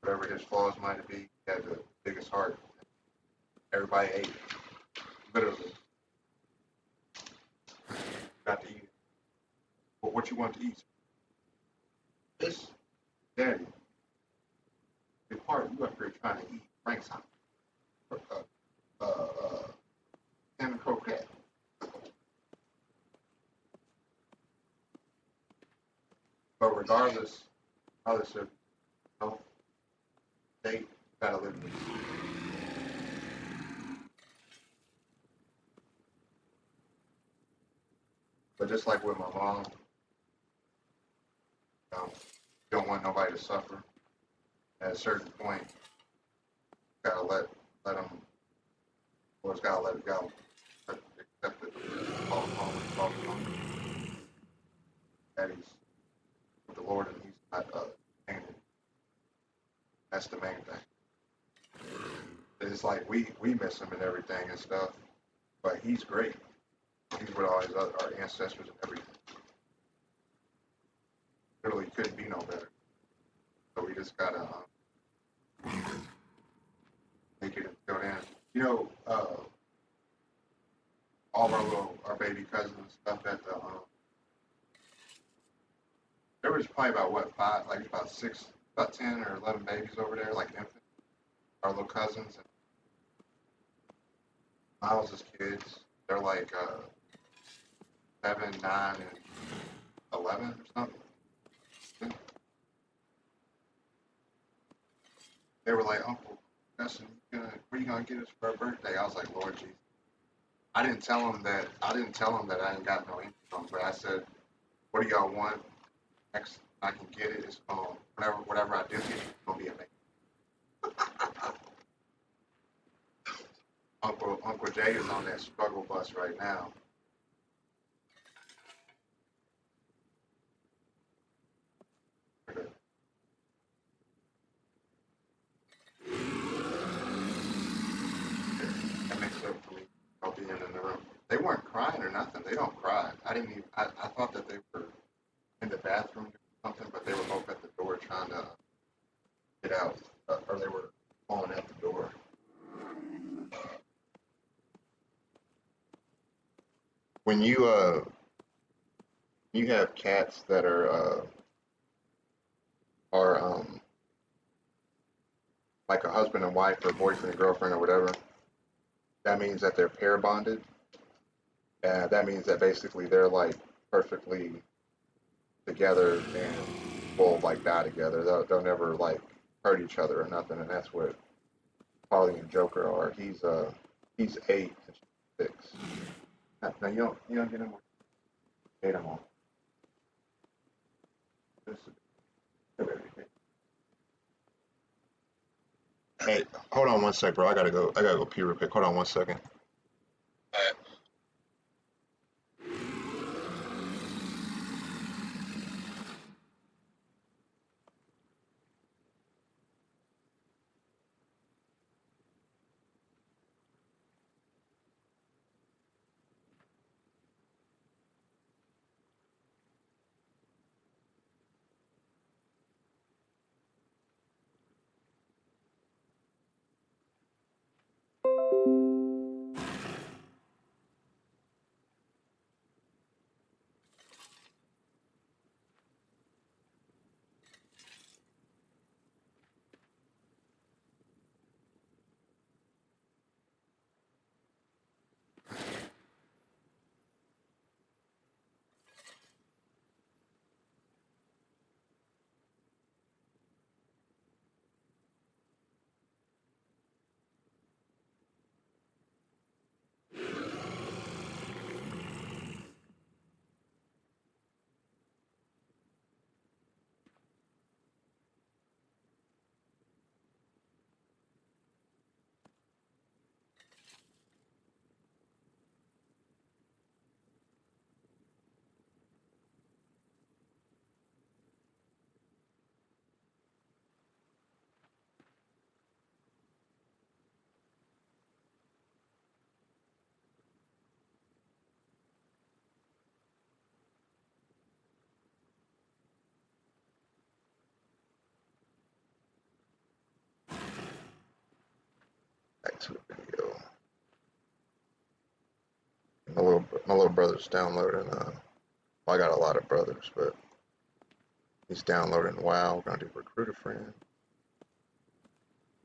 whatever his flaws might be, he had the biggest heart. Everybody ate, literally. Got to eat it. But what you want to eat? This, Daddy, the part you up here trying to eat Frank's house. Salmon croquette. But regardless of, you know, they gotta live with it. But just like with my mom, you know, you don't want nobody to suffer. At a certain point, you gotta let them, or it's gotta let it go. Accept it. Call it home. Daddy's with the Lord, and he's not angry. That's the main thing. It's like we miss him and everything and stuff, but he's great. He's with all his other, our ancestors and everything. Literally couldn't be no better. So we just gotta make it and go down. You know, all of our baby cousins and stuff at the there was probably about what, five, like about 10 or 11 babies over there, like infants, our little cousins. And Miles' kids, they're like 7, 9, and 11 or something. They were like, Uncle Justin, where are you gonna get us for our birthday? I was like, Lord Jesus. I didn't tell them that I ain't got no income, but I said, what do y'all want? Next I can get it is whatever I do get, it's gonna be amazing. Uncle Jay is on that struggle bus right now. That makes up for me. I'll be in the room. They weren't crying or nothing. They don't cry. I didn't even. I thought that they were in the bathroom or something, but they were both at the door trying to get out, or they were falling at the door. When you have cats that are like a husband and wife or boyfriend and girlfriend or whatever, that means that they're pair bonded. And that means that basically they're like perfectly together and will like die together. They'll never like hurt each other or nothing. And that's what Polly and Joker are. He's 8 and she's 6. Now you don't get him 8 them all. Hey, hold on one sec, bro. I gotta go pee real quick. Hold on one second. back to the video. My little brother's downloading. Well, I got a lot of brothers, but he's downloading WoW. We're gonna do recruit a friend.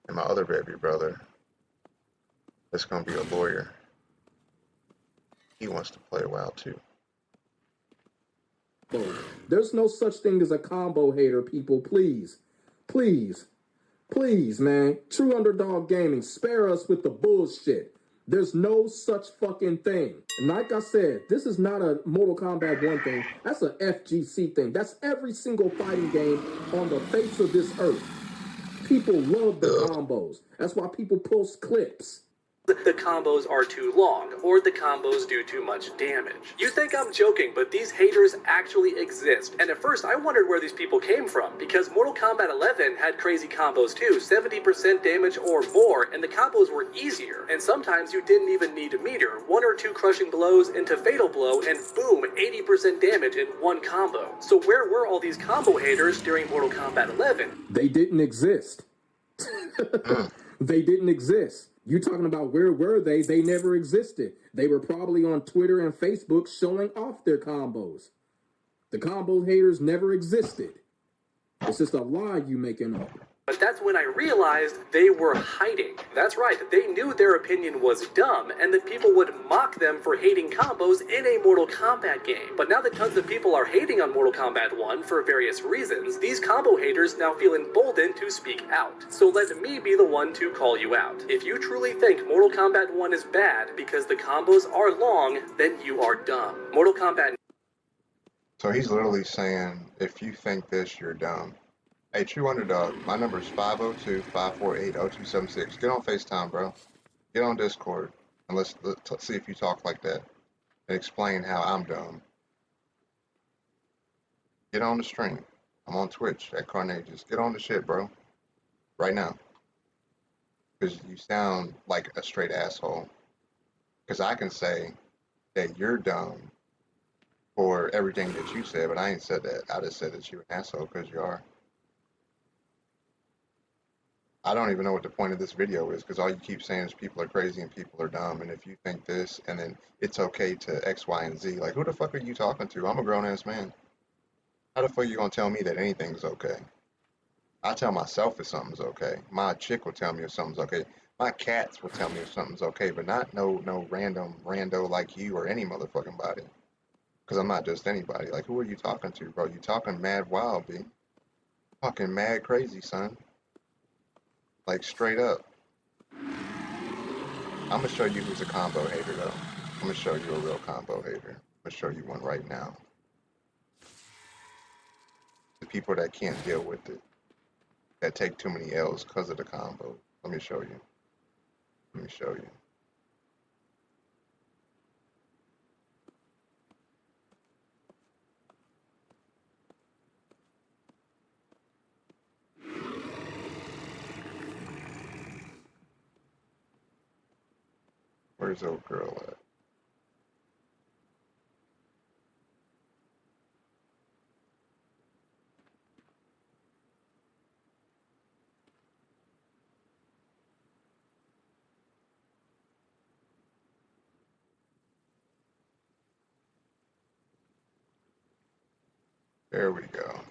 And my other baby brother is gonna be a lawyer. He wants to play WoW too. There's no such thing as a combo hater, people. Please, please, please, man. True Underdog Gaming, spare us with the bullshit. There's no such fucking thing. And like I said, this is not a Mortal Kombat 1 thing. That's a FGC thing. That's every single fighting game on the face of this earth. People love the combos. That's why people post clips. The combos are too long, or the combos do too much damage. You think I'm joking, but these haters actually exist. And at first I wondered where these people came from, because Mortal Kombat 11 had crazy combos too, 70% damage or more, and the combos were easier. And sometimes you didn't even need a meter. 1 or 2 crushing blows into fatal blow, and boom, 80% damage in one combo. So where were all these combo haters during Mortal Kombat 11? They didn't exist. They didn't exist. You talking about where were they? They never existed. They were probably on Twitter and Facebook showing off their combos. The combo haters never existed. It's just a lie you making up. But that's when I realized they were hiding. That's right, they knew their opinion was dumb, and that people would mock them for hating combos in a Mortal Kombat game. But now that tons of people are hating on Mortal Kombat 1 for various reasons, these combo haters now feel emboldened to speak out. So let me be the one to call you out. If you truly think Mortal Kombat 1 is bad because the combos are long, then you are dumb. Mortal Kombat... So he's literally saying, if you think this, you're dumb. Hey, True Underdog, my number is 502-548-0276. Get on FaceTime, bro. Get on Discord, and let's see if you talk like that and explain how I'm dumb. Get on the stream. I'm on Twitch at Carnagias. Get on the shit, bro. Right now. Because you sound like a straight asshole. Because I can say that you're dumb for everything that you said, but I ain't said that. I just said that you're an asshole because you are. I don't even know what the point of this video is, because all you keep saying is people are crazy and people are dumb, and if you think this, and then it's okay to X, Y, and Z. Like, who the fuck are you talking to? I'm a grown-ass man. How the fuck are you gonna tell me that anything's okay? I tell myself if something's okay. My chick will tell me if something's okay. My cats will tell me if something's okay, but not no random rando like you or any motherfucking body. Because I'm not just anybody. Like, who are you talking to, bro? You talking mad wild, B. Fucking mad crazy, son. Like, straight up. I'm gonna show you who's a combo hater, though. I'm gonna show you a real combo hater. I'm gonna show you one right now. The people that can't deal with it. That take too many L's because of the combo. Let me show you. Let me show you. Where's old girl at? There we go.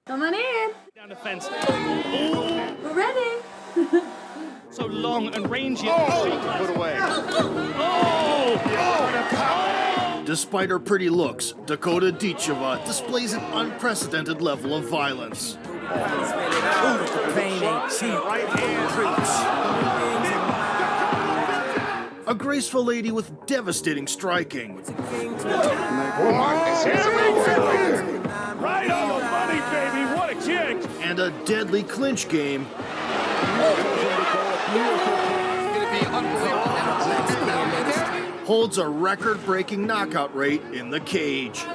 Come on in. Down the fence. We're ready. So long and rangy. Put away. Despite her pretty looks, Dakota Dicheva displays an unprecedented level of violence. A graceful lady with devastating striking. Right on the money, baby. What a kick. And a deadly clinch game. Holds a record-breaking knockout rate in the cage.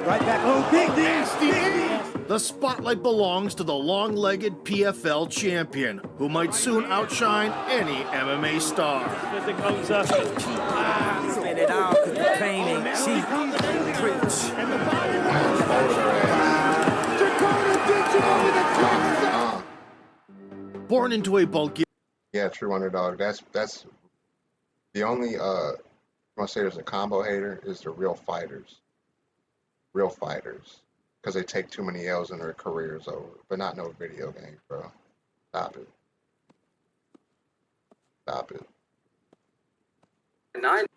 Right back. Oh, big nasty. The spotlight belongs to the long-legged PFL champion, who might soon outshine any MMA star. As it goes up. Spend it all 'cause the pain ain't cheap. Born into a bulky Yeah, true underdog. That's the only I want to say there's a combo hater is the real fighters, because they take too many L's and their career's over. But not no video game, bro. Stop it. Stop it.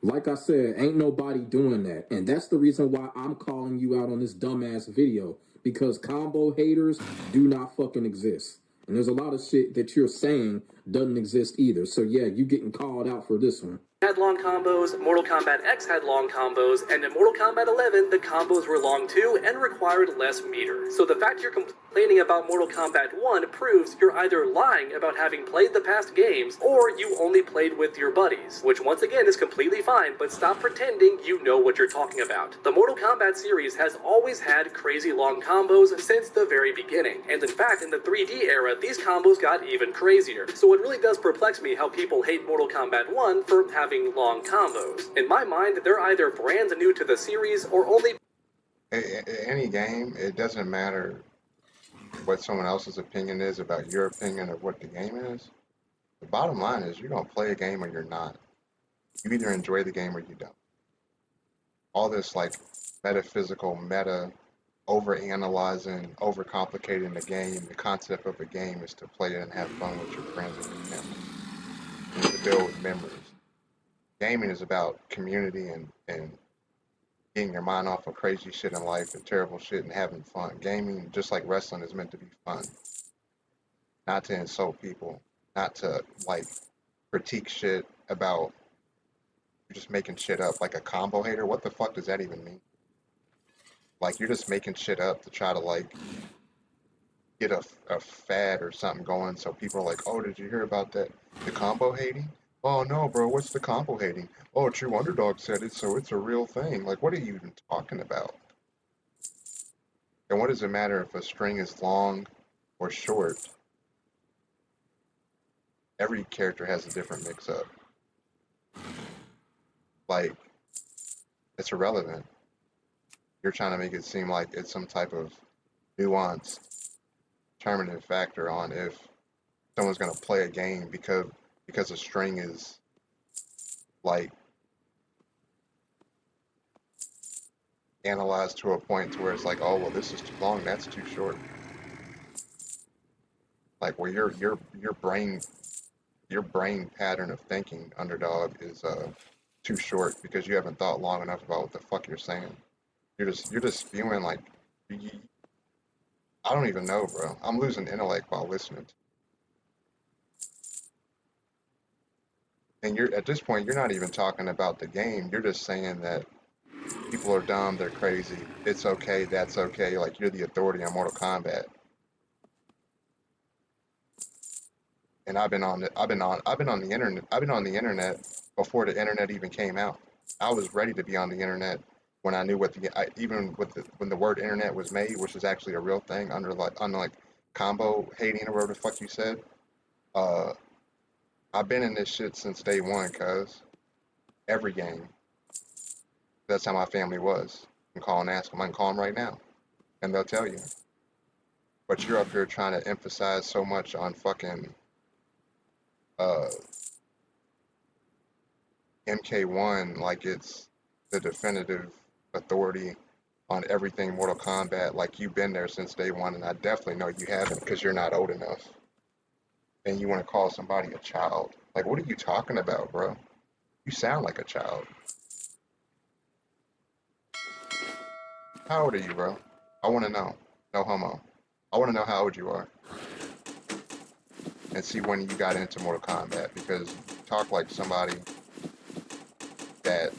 Like I said, ain't nobody doing that. And that's the reason why I'm calling you out on this dumbass video. Because combo haters do not fucking exist. And there's a lot of shit that you're saying doesn't exist either. So yeah, you getting called out for this one. Had long combos, Mortal Kombat X had long combos, and in Mortal Kombat 11, the combos were long too and required less meter. So the fact you're complaining about Mortal Kombat 1 proves you're either lying about having played the past games, or you only played with your buddies, which once again is completely fine, but stop pretending you know what you're talking about. The Mortal Kombat series has always had crazy long combos since the very beginning, and in fact, in the 3D era, these combos got even crazier. So it really does perplex me how people hate Mortal Kombat 1 for having long combos. In my mind, they're either brand new to the series or only... Any game, it doesn't matter what someone else's opinion is about your opinion of what the game is. The bottom line is you're going to play a game or you're not. You either enjoy the game or you don't. All this like metaphysical, over-analyzing, over-complicating the game, the concept of a game is to play it and have fun with your friends and your family. And to build memories. Gaming is about community and getting your mind off of crazy shit in life and terrible shit and having fun. Gaming, just like wrestling, is meant to be fun. Not to insult people. Not to, like, critique shit about you're just making shit up. Like a combo hater, what the fuck does that even mean? Like, you're just making shit up to try to, like, get a fad or something going so people are like, oh, did you hear about that? The combo hating? Oh no, bro, what's the combo hating? Oh, True Underdog said it, so it's a real thing. Like, what are you even talking about? And what does it matter if a string is long or short? Every character has a different mix-up. Like, it's irrelevant. You're trying to make it seem like it's some type of nuanced, determinative factor on if someone's going to play a game because a string is like analyzed to a point to where it's like, oh well, this is too long, that's too short. Like where your brain pattern of thinking, underdog, is too short because you haven't thought long enough about what the fuck you're saying. You're just spewing like I don't even know, bro. I'm losing intellect while listening to. And you're at this point, you're not even talking about the game. You're just saying that people are dumb, they're crazy. It's okay, that's okay. Like you're the authority on Mortal Kombat. And I've been on the internet before the internet even came out. I was ready to be on the internet when I knew what when the word internet was made, which is actually a real thing under like combo hating or whatever the fuck you said. I've been in this shit since day one, cuz. Every game. That's how my family was. You can call and ask them. I can call them right now. And they'll tell you. But you're up here trying to emphasize so much on fucking MK1 like it's the definitive authority on everything Mortal Kombat. Like you've been there since day one, and I definitely know you haven't because you're not old enough. And you want to call somebody a child. Like, what are you talking about, bro? You sound like a child. How old are you, bro? I want to know. No homo. I want to know how old you are. And see when you got into Mortal Kombat, because you talk like somebody that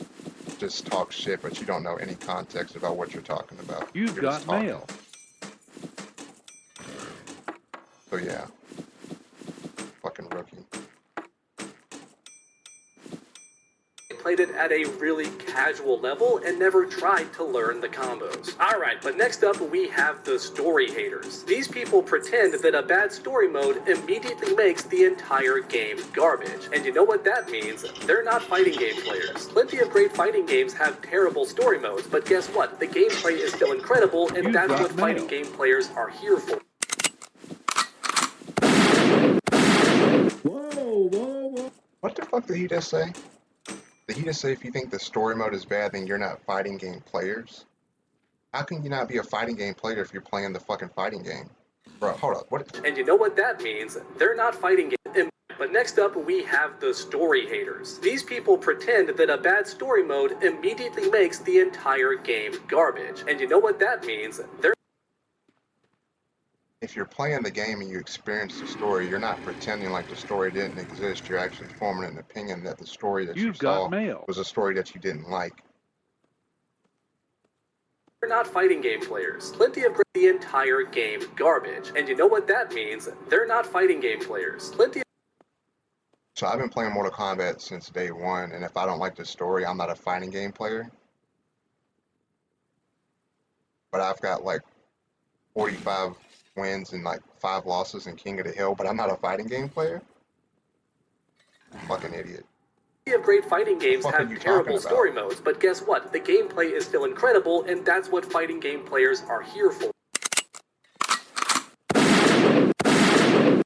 just talks shit, but you don't know any context about what you're talking about. You've got mail. So yeah. Fucking rookie. Played it at a really casual level and never tried to learn the combos. Alright, but next up we have the story haters. These people pretend that a bad story mode immediately makes the entire game garbage. And you know what that means? They're not fighting game players. Plenty of great fighting games have terrible story modes, but guess what? The gameplay is still incredible, and that's what fighting game players are here for. whoa. What the fuck did he just say? Did he just say if you think the story mode is bad, then you're not fighting game players? How can you not be a fighting game player if you're playing the fucking fighting game? Bro, hold up. What? And you know what that means? They're not fighting games. But next up, we have the story haters. These people pretend that a bad story mode immediately makes the entire game garbage. And you know what that means? They're If you're playing the game and you experience the story, you're not pretending like the story didn't exist. You're actually forming an opinion that the story that you You've got saw mail. was a story that you didn't like. not fighting game players. Plenty of the entire game garbage. And you know what that means? They're not fighting game players. So I've been playing Mortal Kombat since day one, and if I don't like the story, I'm not a fighting game player. But I've got like 45 wins and like 5 losses in King of the Hill, but I'm not a fighting game player? Fucking idiot. Plenty of great fighting games What the fuck are have you terrible talking story about? modes, but guess what? The gameplay is still incredible, and that's what fighting game players are here for.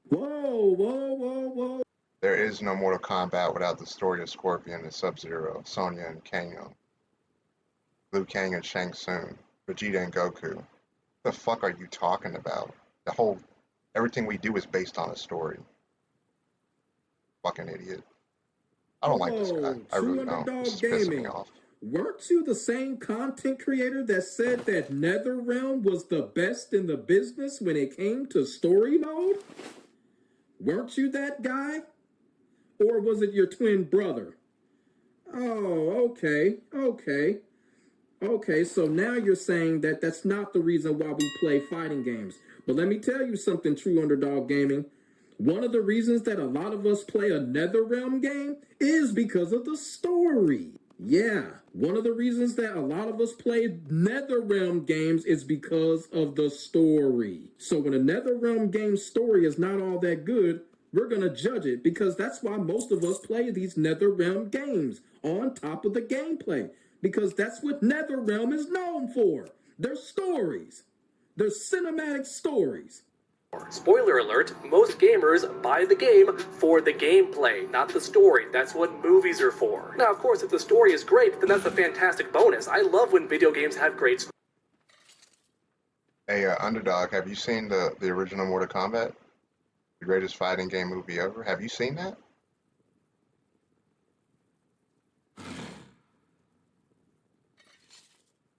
Whoa. There is no Mortal Kombat without the story of Scorpion and Sub-Zero, Sonya and Kano, Liu Kang and Shang Tsung, Vegeta and Goku. The fuck are you talking about? Everything we do is based on a story. Fucking idiot. I don't like this guy. I really don't. This is pissing me off. Weren't you the same content creator that said that NetherRealm was the best in the business when it came to story mode? Weren't you that guy? Or was it your twin brother? Oh, okay, so now you're saying that that's not the reason why we play fighting games. But let me tell you something, True Underdog Gaming. One of the reasons that a lot of us play a NetherRealm game is because of the story. Yeah, one of the reasons that a lot of us play NetherRealm games is because of the story. So when a NetherRealm game story is not all that good, we're going to judge it because that's why most of us play these NetherRealm games on top of the gameplay. Because that's what NetherRealm is known for. Their stories. Their cinematic stories. Spoiler alert, most gamers buy the game for the gameplay, not the story. That's what movies are for. Now, of course, if the story is great, then that's a fantastic bonus. I love when video games have great stories. Hey, Underdog, have you seen the original Mortal Kombat? The greatest fighting game movie ever? Have you seen that?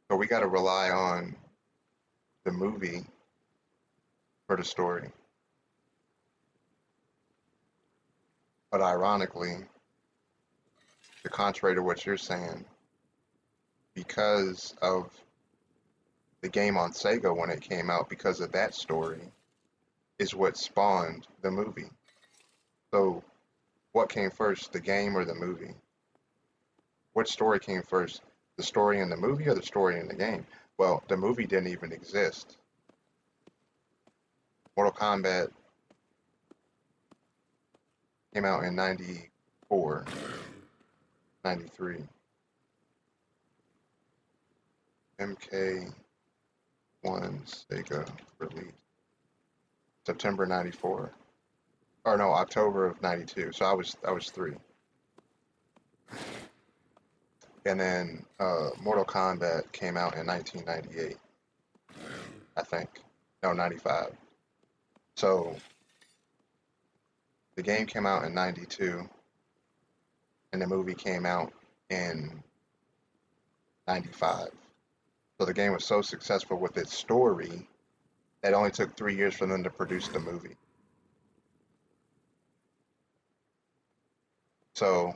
So we got to rely on the movie for the story. But ironically, the contrary to what you're saying, because of the game on Sega when it came out, because of that story, is what spawned the movie. So what came first, the game or the movie? What story came first, the story in the movie or the story in the game? Well, the movie didn't even exist. Mortal Kombat came out in 94, 93. MK1 Sega release. September 94. Or no, October of 92. So I was 3. And then Mortal Kombat came out in 1998. I think. No, 95. So the game came out in 92 and the movie came out in 95. So the game was so successful with its story that it only took 3 years for them to produce the movie. So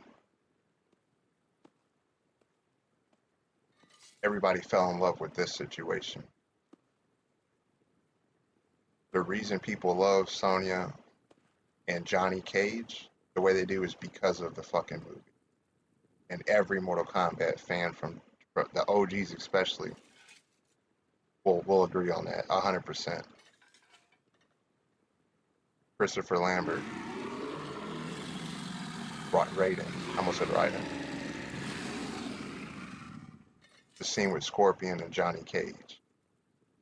everybody fell in love with this situation. The reason people love Sonya and Johnny Cage the way they do is because of the fucking movie. And every Mortal Kombat fan from the OGs especially will agree on that 100%. Christopher Lambert, Raiden, I almost said Raiden. The scene with Scorpion and Johnny Cage.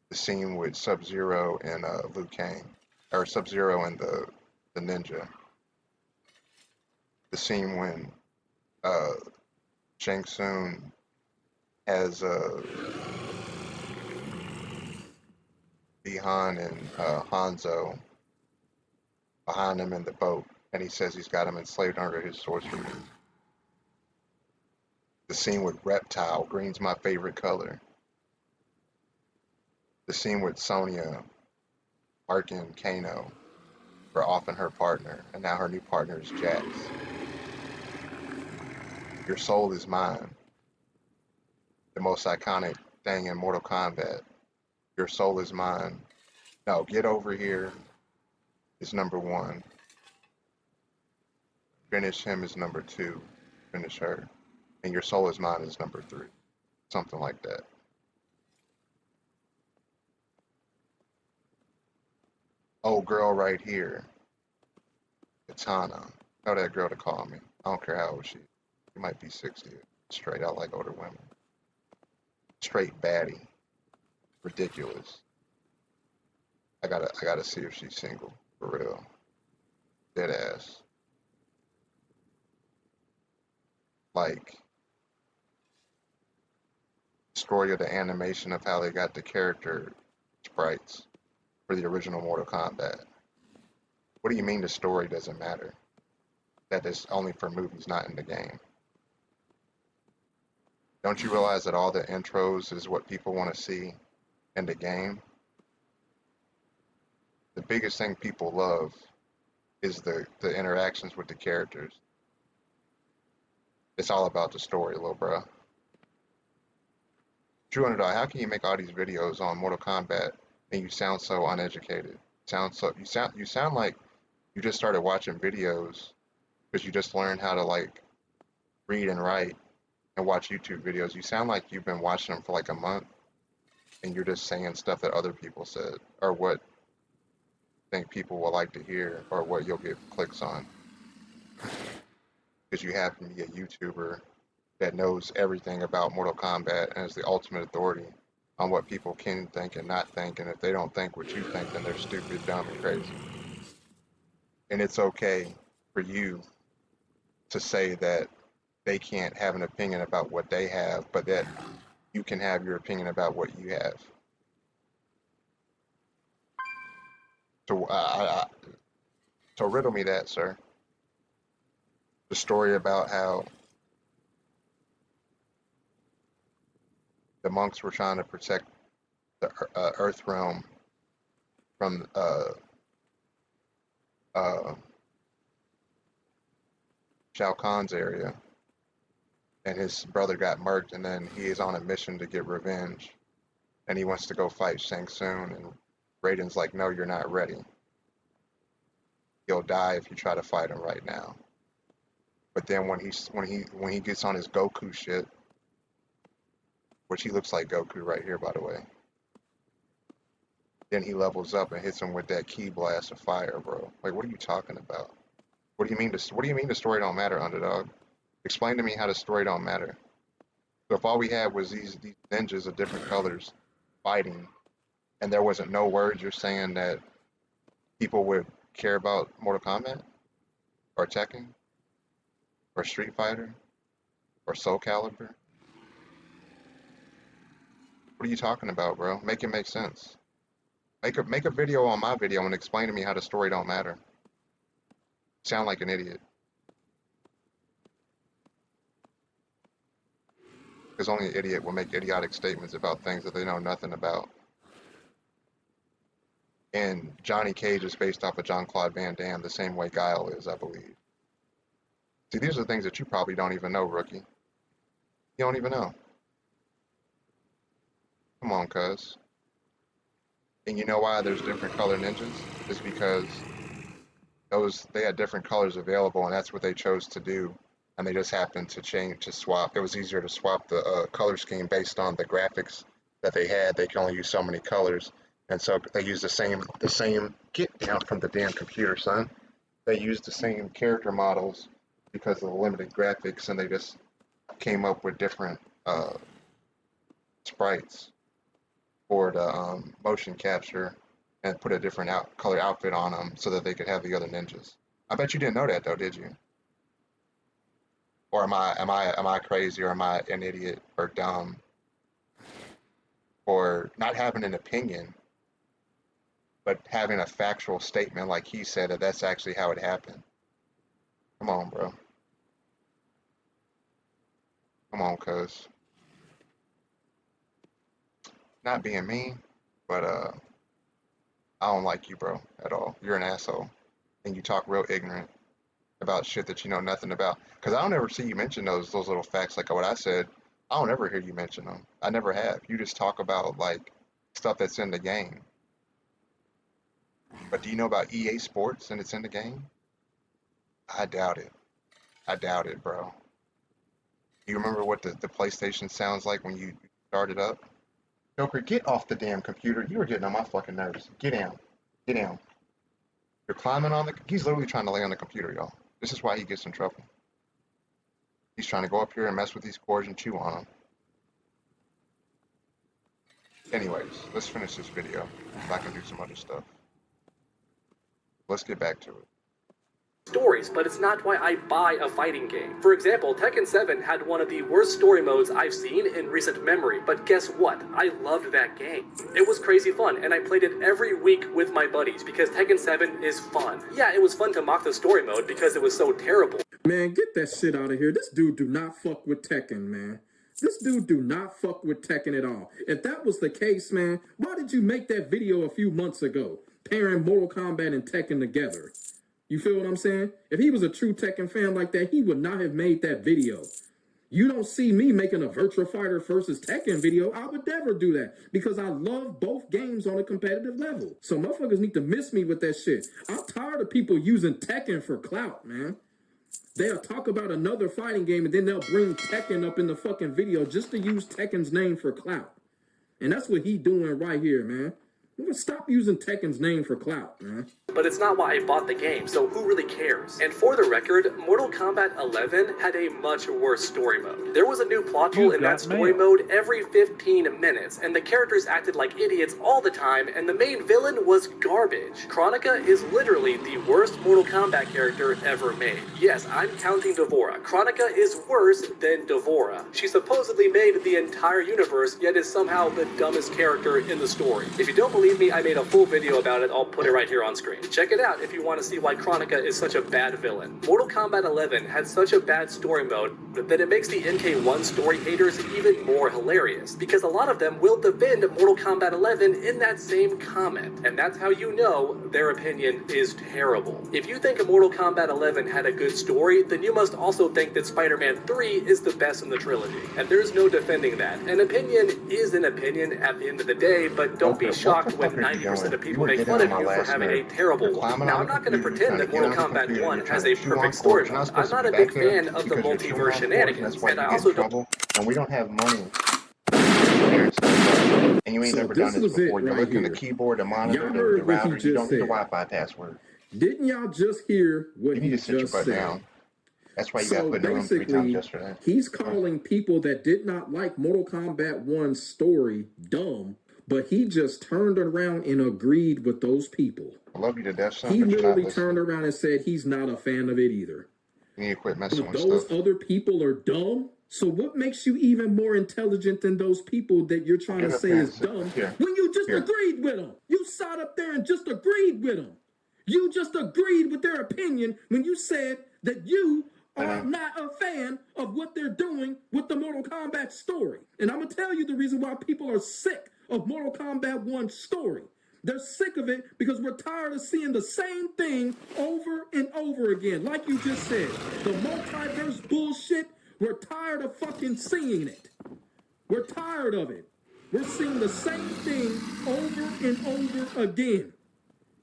The scene with Sub-Zero and Liu Kang, or Sub-Zero and the ninja. The scene when Shang Tsung has Bi-Han and Hanzo behind him in the boat, and he says he's got him enslaved under his sorcery. The scene with Reptile, green's my favorite color. The scene with Sonya, Mark and Kano were often her partner, and now her new partner is Jax. Your soul is mine. The most iconic thing in Mortal Kombat. Your soul is mine. No, get over here is number 1. Finish him is number 2. Finish her. And your soul is mine is number 3. Something like that. Oh, girl right here. Katana. Tell that girl to call me. I don't care how old she is. She might be 60. Straight out like older women. Straight baddie. Ridiculous. I gotta see if she's single. For real. Dead ass. Like, story of the animation of how they got the character sprites for the original Mortal Kombat. What do you mean the story doesn't matter? That is only for movies, not in the game. Don't you realize that all the intros is what people want to see in the game? The biggest thing people love is the interactions with the characters. It's all about the story, little bro. True Underdog, how can you make all these videos on Mortal Kombat and you sound so uneducated? You sound like you just started watching videos because you just learned how to like read and write and watch YouTube videos. You sound like you've been watching them for like a month and you're just saying stuff that other people said or what think people will like to hear or what you'll get clicks on. Because you happen to be a YouTuber that knows everything about Mortal Kombat and is the ultimate authority on what people can think and not think, and if they don't think what you think, then they're stupid, dumb, and crazy. And it's okay for you to say that they can't have an opinion about what they have, but that you can have your opinion about what you have. So riddle me that, sir. The story about how the monks were trying to protect the Earth realm from Shao Kahn's area, and his brother got murked, and then he is on a mission to get revenge, and he wants to go fight Shang Tsung, and Raiden's like, no, you're not ready. You'll die if you try to fight him right now. But then when he gets on his Goku shit, which he looks like Goku right here, by the way, then he levels up and hits him with that ki blast of fire, bro. Like, what are you talking about? What do you mean the story don't matter, Underdog? Explain to me how the story don't matter. So if all we had was these ninjas of different colors fighting, and there wasn't no words, you're saying that people would care about Mortal Kombat? Or Tekken? Or Street Fighter? Or Soul Calibur? What are you talking about, bro? Make it make sense. Make a video on my video and explain to me how the story don't matter. Sound like an idiot. Because only an idiot will make idiotic statements about things that they know nothing about. And Johnny Cage is based off of Jean-Claude Van Damme the same way Guile is, I believe. See, these are things that you probably don't even know, rookie. You don't even know. Come on, cuz. And you know why there's different color ninjas? It's because they had different colors available, and that's what they chose to do. And they just happened to swap. It was easier to swap the color scheme based on the graphics that they had. They can only use so many colors, and so they used the same. Get down from the damn computer, son. They used the same character models because of the limited graphics, and they just came up with different sprites for the motion capture and put a different color outfit on them so that they could have the other ninjas. I bet you didn't know that though, did you? Or am I crazy, or am I an idiot or dumb for not having an opinion, but having a factual statement like he said that that's actually how it happened? Come on, bro. Come on, cuz. Not being mean, but I don't like you, bro, at all. You're an asshole, and you talk real ignorant about shit that you know nothing about. Cause I don't ever see you mention those little facts like what I said. I don't ever hear you mention them. I never have. You just talk about like stuff that's in the game. But do you know about EA Sports and it's in the game? I doubt it. I doubt it, bro. You remember what the PlayStation sounds like when you start it up? Joker, get off the damn computer. You are getting on my fucking nerves. Get down. Get down. You're climbing on the... He's literally trying to lay on the computer, y'all. This is why he gets in trouble. He's trying to go up here and mess with these cords and chew on them. Anyways, let's finish this video so I can do some other stuff. Let's get back to it. Stories, but it's not why I buy a fighting game. For example, Tekken 7 had one of the worst story modes I've seen in recent memory, but guess what? I loved that game. It was crazy fun, and I played it every week with my buddies because Tekken 7 is fun. Yeah, it was fun to mock the story mode because it was so terrible. Man, get that shit out of here. This dude do not fuck with Tekken, man. This dude do not fuck with Tekken at all. If that was the case, man, why did you make that video a few months ago, pairing Mortal Kombat and Tekken together? You feel what I'm saying? If he was a true Tekken fan like that, he would not have made that video. You don't see me making a Virtua Fighter versus Tekken video. I would never do that because I love both games on a competitive level. So motherfuckers need to miss me with that shit. I'm tired of people using Tekken for clout, man. They'll talk about another fighting game and then they'll bring Tekken up in the fucking video just to use Tekken's name for clout. And that's what he doing right here, man. Stop using Tekken's name for clout, man. But it's not why I bought the game, so who really cares? And for the record, Mortal Kombat 11 had a much worse story mode. There was a new plot hole in that story mode every 15 minutes, and the characters acted like idiots all the time, and the main villain was garbage. Kronika is literally the worst Mortal Kombat character ever made. Yes, I'm counting D'Vorah. Kronika is worse than D'Vorah. She supposedly made the entire universe, yet is somehow the dumbest character in the story. If you don't believe me, I made a full video about it. I'll put it right here on screen. Check it out if you want to see why Kronika is such a bad villain. Mortal Kombat 11 had such a bad story mode that it makes the NK1 story haters even more hilarious, because a lot of them will defend Mortal Kombat 11 in that same comment, and that's how you know their opinion is terrible. If you think Mortal Kombat 11 had a good story, then you must also think that Spider-Man 3 is the best in the trilogy, and there's no defending that. An opinion is an opinion at the end of the day, but don't be shocked when 90% of people make fun of you for having a terrible one. Now, I'm not going to pretend that Mortal Kombat 1 has a perfect story mode. I'm not a big fan of the multiverse shenanigans, and I also don't... And we don't have money. And you ain't never done this before. You're looking at the keyboard, the monitor, the router. You don't need the Wi-Fi password. Didn't y'all just hear what you need he to sit your just butt said? Down. That's why you got put in the room 3 times yesterday. He's calling people that did not like Mortal Kombat 1's story dumb, but he just turned around and agreed with those people. I love you to death, son. He literally turned around and said he's not a fan of it either. You need to quit messing with those stuff. Other people are dumb. So what makes you even more intelligent than those people that you're trying to say is dumb when you just agreed with them? You sat up there and just agreed with them. You just agreed with their opinion when you said that you are not a fan of what they're doing with the Mortal Kombat story. And I'm going to tell you the reason why people are sick of Mortal Kombat 1's story. They're sick of it because we're tired of seeing the same thing over and over again. Like you just said, the multiverse bullshit, we're tired of fucking seeing it. We're tired of it. We're seeing the same thing over and over again.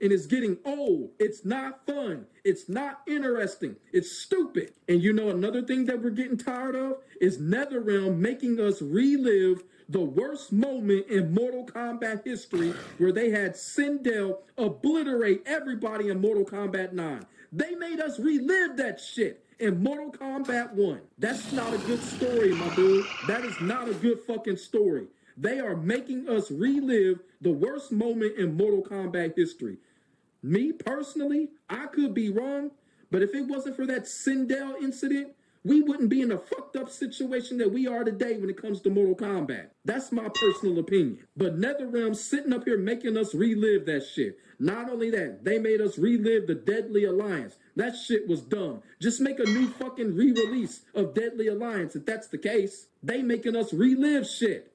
And it's getting old. It's not fun. It's not interesting. It's stupid. And you know another thing that we're getting tired of is NetherRealm making us relive the worst moment in Mortal Kombat history where they had Sindel obliterate everybody in Mortal Kombat 9. They made us relive that shit in Mortal Kombat 1. That's not a good story, my dude. That is not a good fucking story. They are making us relive the worst moment in Mortal Kombat history. Me, personally, I could be wrong, but if it wasn't for that Sindel incident we wouldn't be in the fucked up situation that we are today when it comes to Mortal Kombat. That's my personal opinion. But NetherRealm sitting up here making us relive that shit. Not only that, they made us relive the Deadly Alliance. That shit was dumb. Just make a new fucking re-release of Deadly Alliance if that's the case. They making us relive shit.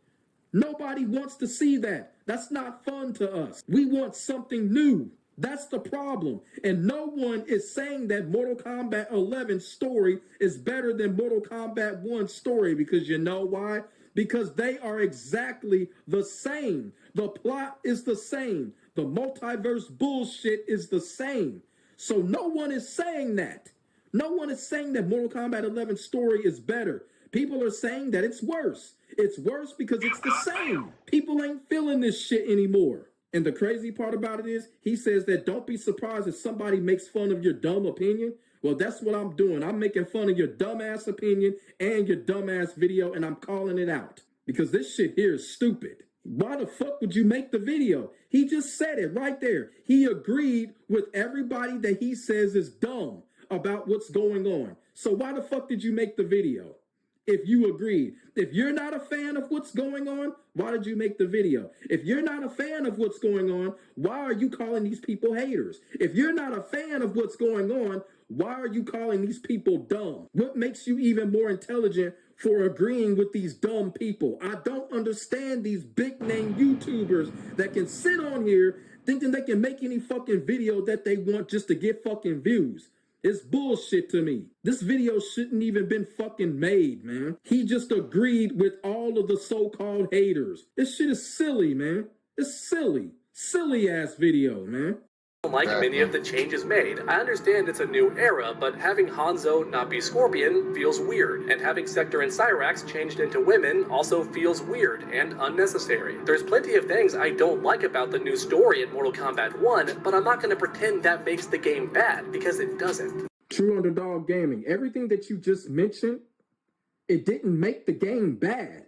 Nobody wants to see that. That's not fun to us. We want something new. That's the problem. And no one is saying that Mortal Kombat 11 story is better than Mortal Kombat 1 story, because you know why? Because they are exactly the same. The plot is the same. The multiverse bullshit is the same. So no one is saying that. No one is saying that Mortal Kombat 11 story is better. People are saying that it's worse. It's worse because it's the same. People ain't feeling this shit anymore. And the crazy part about it is, he says that don't be surprised if somebody makes fun of your dumb opinion. Well, that's what I'm doing. I'm making fun of your dumbass opinion and your dumbass video, and I'm calling it out. Because this shit here is stupid. Why the fuck would you make the video? He just said it right there. He agreed with everybody that he says is dumb about what's going on. So why the fuck did you make the video? If you agreed. If you're not a fan of what's going on, why did you make the video? If you're not a fan of what's going on, why are you calling these people haters? If you're not a fan of what's going on, why are you calling these people dumb? What makes you even more intelligent for agreeing with these dumb people? I don't understand these big name YouTubers that can sit on here thinking they can make any fucking video that they want just to get fucking views. It's bullshit to me. This video shouldn't even been fucking made, man. He just agreed with all of the so-called haters. This shit is silly, man. It's silly. Silly ass video, man. Like many of the changes made. I understand it's a new era, but having Hanzo not be Scorpion feels weird, and having Sector and Cyrax changed into women also feels weird and unnecessary. There's plenty of things I don't like about the new story in Mortal Kombat 1, but I'm not going to pretend that makes the game bad, because it doesn't. True Underdog Gaming, everything that you just mentioned, it didn't make the game bad.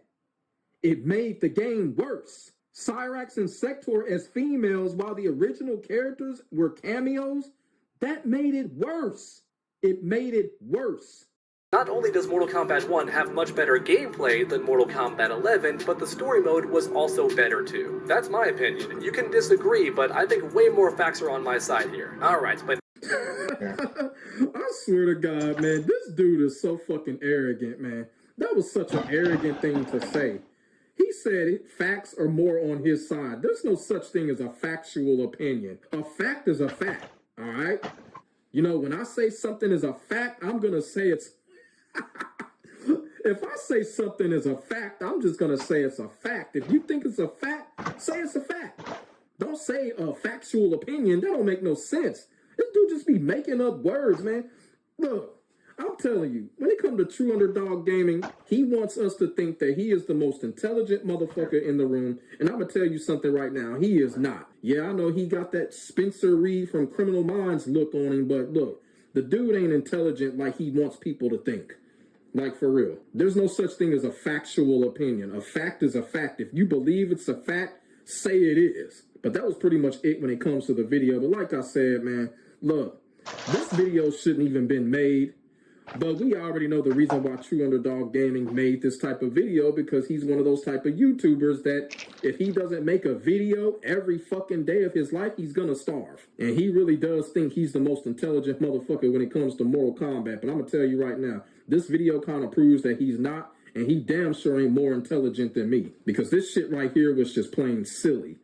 It made the game worse. Cyrax and Sector as females while the original characters were cameos, that made it worse. It made it worse. Not only does Mortal Kombat 1 have much better gameplay than Mortal Kombat 11, but the story mode was also better too. That's my opinion. You can disagree, but I think way more facts are on my side here. Alright, but... I swear to God, man, this dude is so fucking arrogant, man. That was such an arrogant thing to say. He said it, facts are more on his side. There's no such thing as a factual opinion. A fact is a fact, all right? You know, when I say something is a fact, I'm going to say it's... If I say something is a fact, I'm just going to say it's a fact. If you think it's a fact, say it's a fact. Don't say a factual opinion. That don't make no sense. This dude just be making up words, man. Look. I'm telling you, when it comes to True Underdog Gaming, he wants us to think that he is the most intelligent motherfucker in the room. And I'm going to tell you something right now. He is not. Yeah, I know he got that Spencer Reed from Criminal Minds look on him. But look, the dude ain't intelligent like he wants people to think. Like, for real. There's no such thing as a factual opinion. A fact is a fact. If you believe it's a fact, say it is. But that was pretty much it when it comes to the video. But like I said, man, look, this video shouldn't even been made. But we already know the reason why True Underdog Gaming made this type of video, because he's one of those type of YouTubers that if he doesn't make a video every fucking day of his life, he's gonna starve. And he really does think he's the most intelligent motherfucker when it comes to Mortal Kombat. But I'm gonna tell you right now, this video kind of proves that he's not, and he damn sure ain't more intelligent than me. Because this shit right here was just plain silly.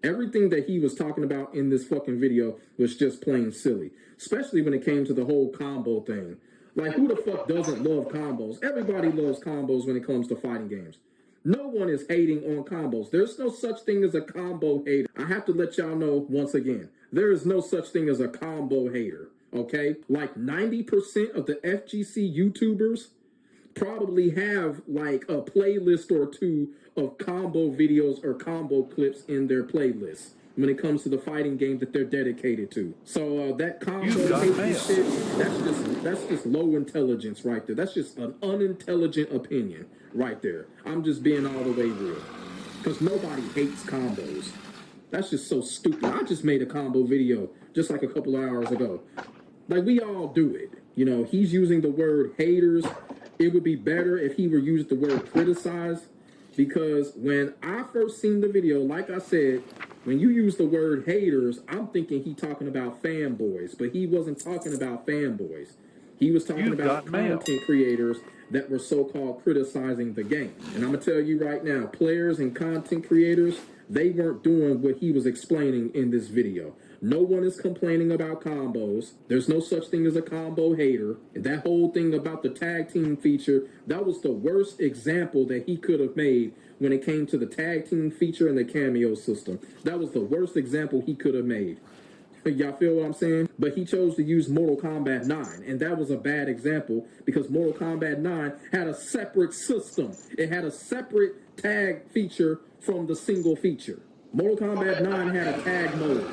Everything that he was talking about in this fucking video was just plain silly. Especially when it came to the whole combo thing. Like, who the fuck doesn't love combos? Everybody loves combos when it comes to fighting games. No one is hating on combos. There's no such thing as a combo hater. I have to let y'all know once again, there is no such thing as a combo hater, okay? Like 90% of the FGC YouTubers probably have like a playlist or two of combo videos or combo clips in their playlists when it comes to the fighting game that they're dedicated to. So that combo shit, that's just low intelligence right there. That's just an unintelligent opinion right there. I'm just being all the way real. Because nobody hates combos. That's just so stupid. I just made a combo video just like a couple of hours ago. Like, we all do it. You know, he's using the word haters. It would be better if he were used the word criticize, because when I first seen the video, like I said, when you use the word haters, I'm thinking he talking about fanboys, but he wasn't talking about fanboys. He was talking You've about got mail. content creators that were so-called criticizing the game. And I'm gonna tell you right now, players and content creators, they weren't doing what he was explaining in this video. No one is complaining about combos. There's no such thing as a combo hater. And that whole thing about the tag team feature, that was the worst example that he could have made when it came to the tag team feature and the cameo system. That was the worst example he could have made. Y'all feel what I'm saying? But he chose to use Mortal Kombat 9, and that was a bad example because Mortal Kombat 9 had a separate system. It had a separate tag feature from the single feature. Mortal Kombat 9 had a tag mode.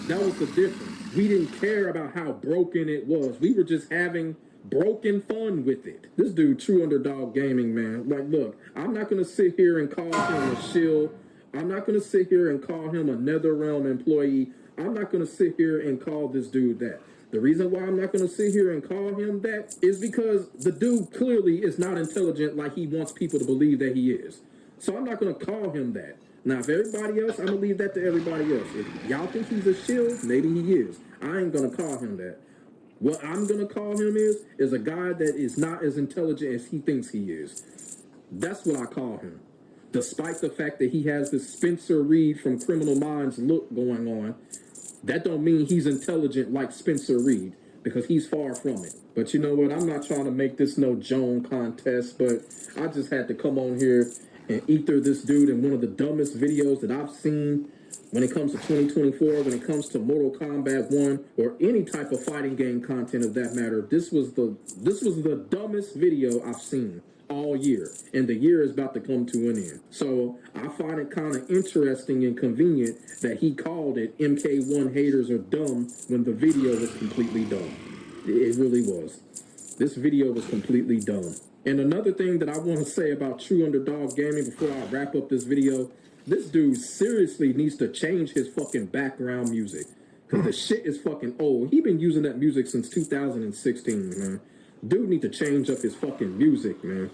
That was the difference. We didn't care about how broken it was. We were just having broken fun with it. This dude, True Underdog Gaming, man. Like, look, I'm not going to sit here and call him a shill. I'm not going to sit here and call him a NetherRealm employee. I'm not going to sit here and call this dude that. The reason why I'm not going to sit here and call him that is because the dude clearly is not intelligent like he wants people to believe that he is. So I'm not going to call him that. Now, if everybody else, I'm going to leave that to everybody else. If y'all think he's a shill, maybe he is. I ain't going to call him that. What I'm going to call him is a guy that is not as intelligent as he thinks he is. That's what I call him. Despite the fact that he has this Spencer Reed from Criminal Minds look going on, that don't mean he's intelligent like Spencer Reed, because he's far from it. But you know what? I'm not trying to make this no Joan contest, but I just had to come on here and ether this dude in one of the dumbest videos that I've seen when it comes to 2024, when it comes to Mortal Kombat 1 or any type of fighting game content of that matter. This was the dumbest video I've seen all year, and the year is about to come to an end. So I find it kind of interesting and convenient that he called it MK1 haters are dumb when the video was completely dumb. It really was. This video was completely dumb. And another thing that I want to say about True Underdog Gaming before I wrap up this video, this dude seriously needs to change his fucking background music, because the shit is fucking old. He been using that music since 2016, man. Dude need to change up his fucking music, man.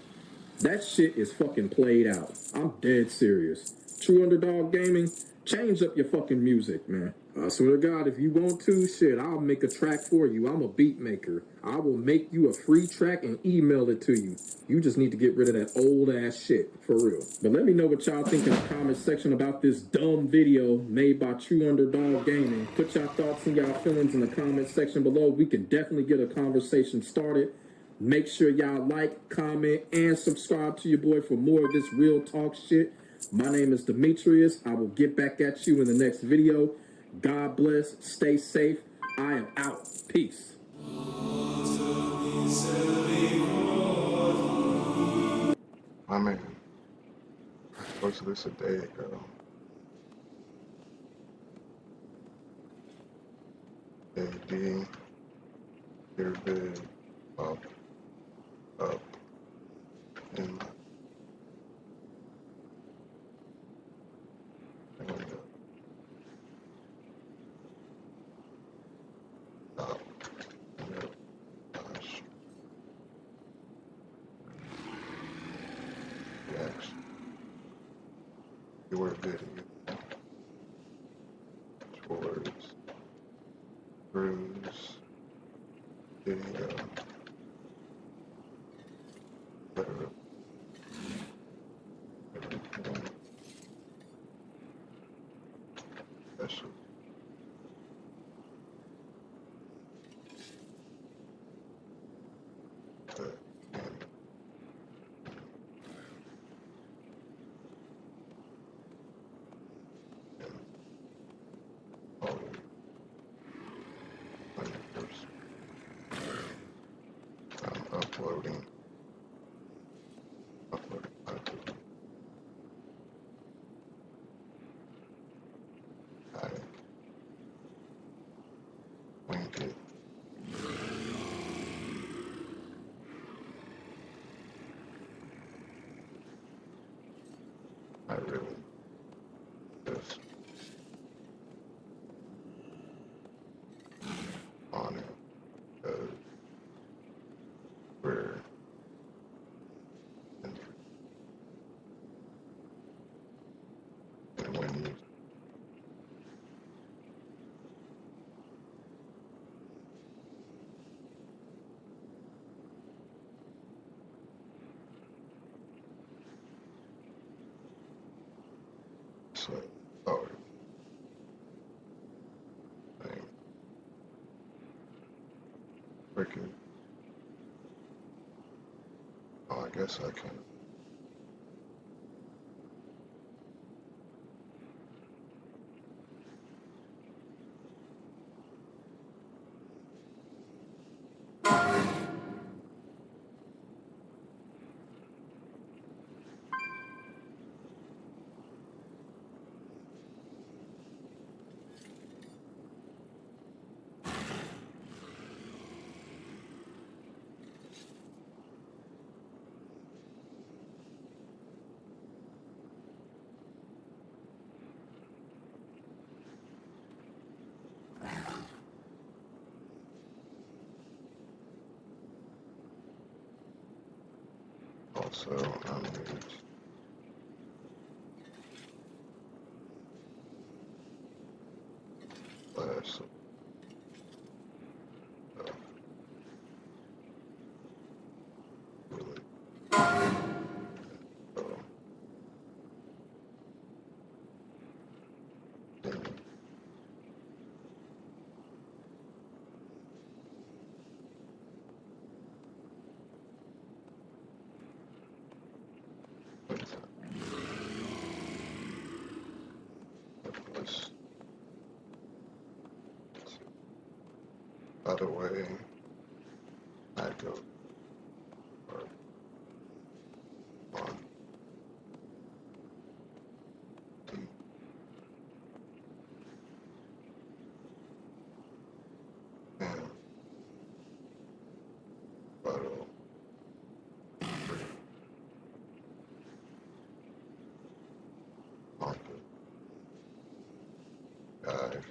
That shit is fucking played out. I'm dead serious. True Underdog Gaming, change up your fucking music, man. I swear to God, if you want to, shit, I'll make a track for you. I'm a beat maker. I will make you a free track and email it to you. You just need to get rid of that old ass shit, for real. But let me know what y'all think in the comment section about this dumb video made by True Underdog Gaming. Put y'all thoughts and y'all feelings in the comment section below. We can definitely get a conversation started. Make sure y'all like, comment, and subscribe to your boy for more of this real talk shit. My name is Demetrius. I will get back at you in the next video. God bless. Stay safe. I am out. Peace. My man, I posted this a day ago. AD, your vid, up, and up, gosh. Reaction. Your video. Towards Bruce video. Literally. Special. I'm uploading. I linked it. I really just on it because Freaking. Oh, I guess I can. Also, slash. Really. So, by the way, I go on D. And bottle on the dive.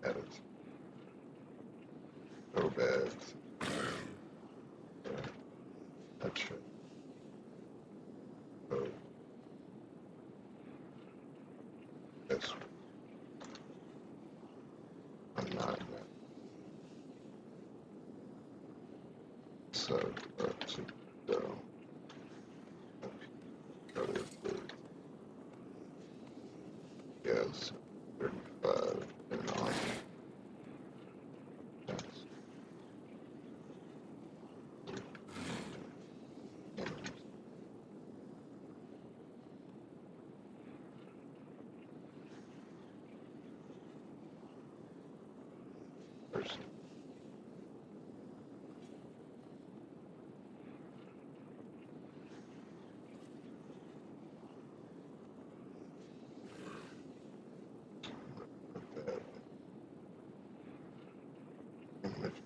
Edit. Go bad. That's it. So, this one. I'm not that. So, to go. Go to the, yes, 35 and on. Yes. Person. That image.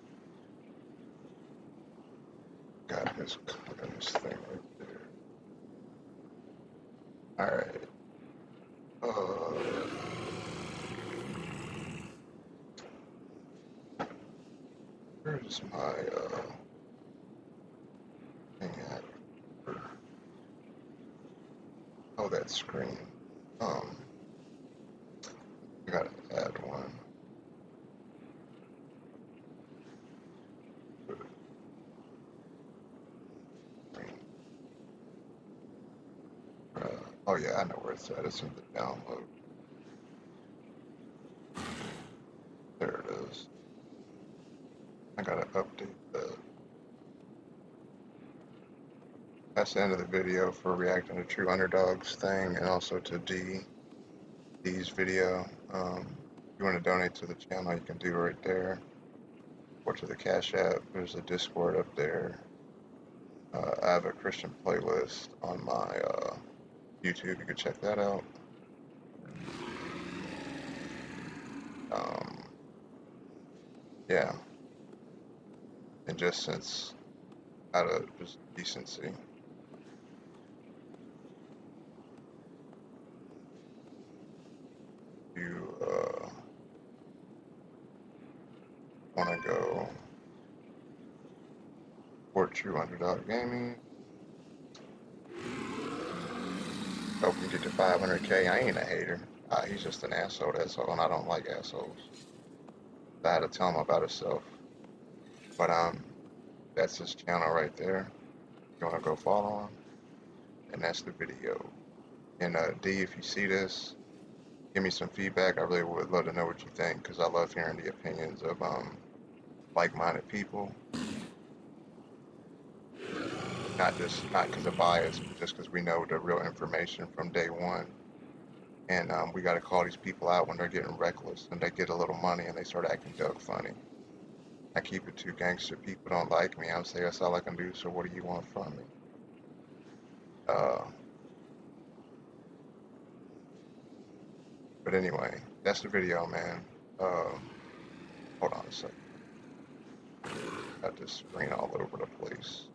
Got his thing right there. Alright. Where's my thing at? Oh, that screen. I gotta add one. Oh yeah, I know where it's at. It's in the download. There it is. I gotta update the. That's the end of the video for reacting to True Underdogs thing, and also to D's video. If you want to donate to the channel, you can do it right there. Or to the Cash App. There's a Discord up there. I have a Christian playlist on my YouTube. You can check that out. Yeah. And just since out of just decency, you want to go support True Underdog Gaming. Hope we get to 500K. I ain't a hater. He's just an asshole, that's all, and I don't like assholes. I had to tell him about himself. But that's his channel right there. You wanna go follow him? And that's the video. And D, if you see this, give me some feedback. I really would love to know what you think because I love hearing the opinions of like-minded people. Not because of bias, but just because we know the real information from day one. And we got to call these people out when they're getting reckless and they get a little money and they start acting Doug funny. I keep it too gangster. People don't like me. I'm saying that's all I can do. So what do you want from me? But anyway, that's the video, man. Hold on a second. Got this screen all over the place.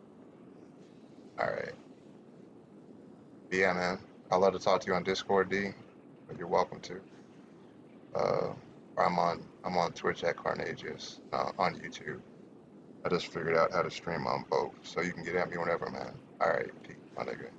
All right. Yeah, man. I'd love to talk to you on Discord, D. But you're welcome to. Or I'm on Twitch at Carnagias on YouTube. I just figured out how to stream on both, so you can get at me whenever, man. All right, D, my nigga.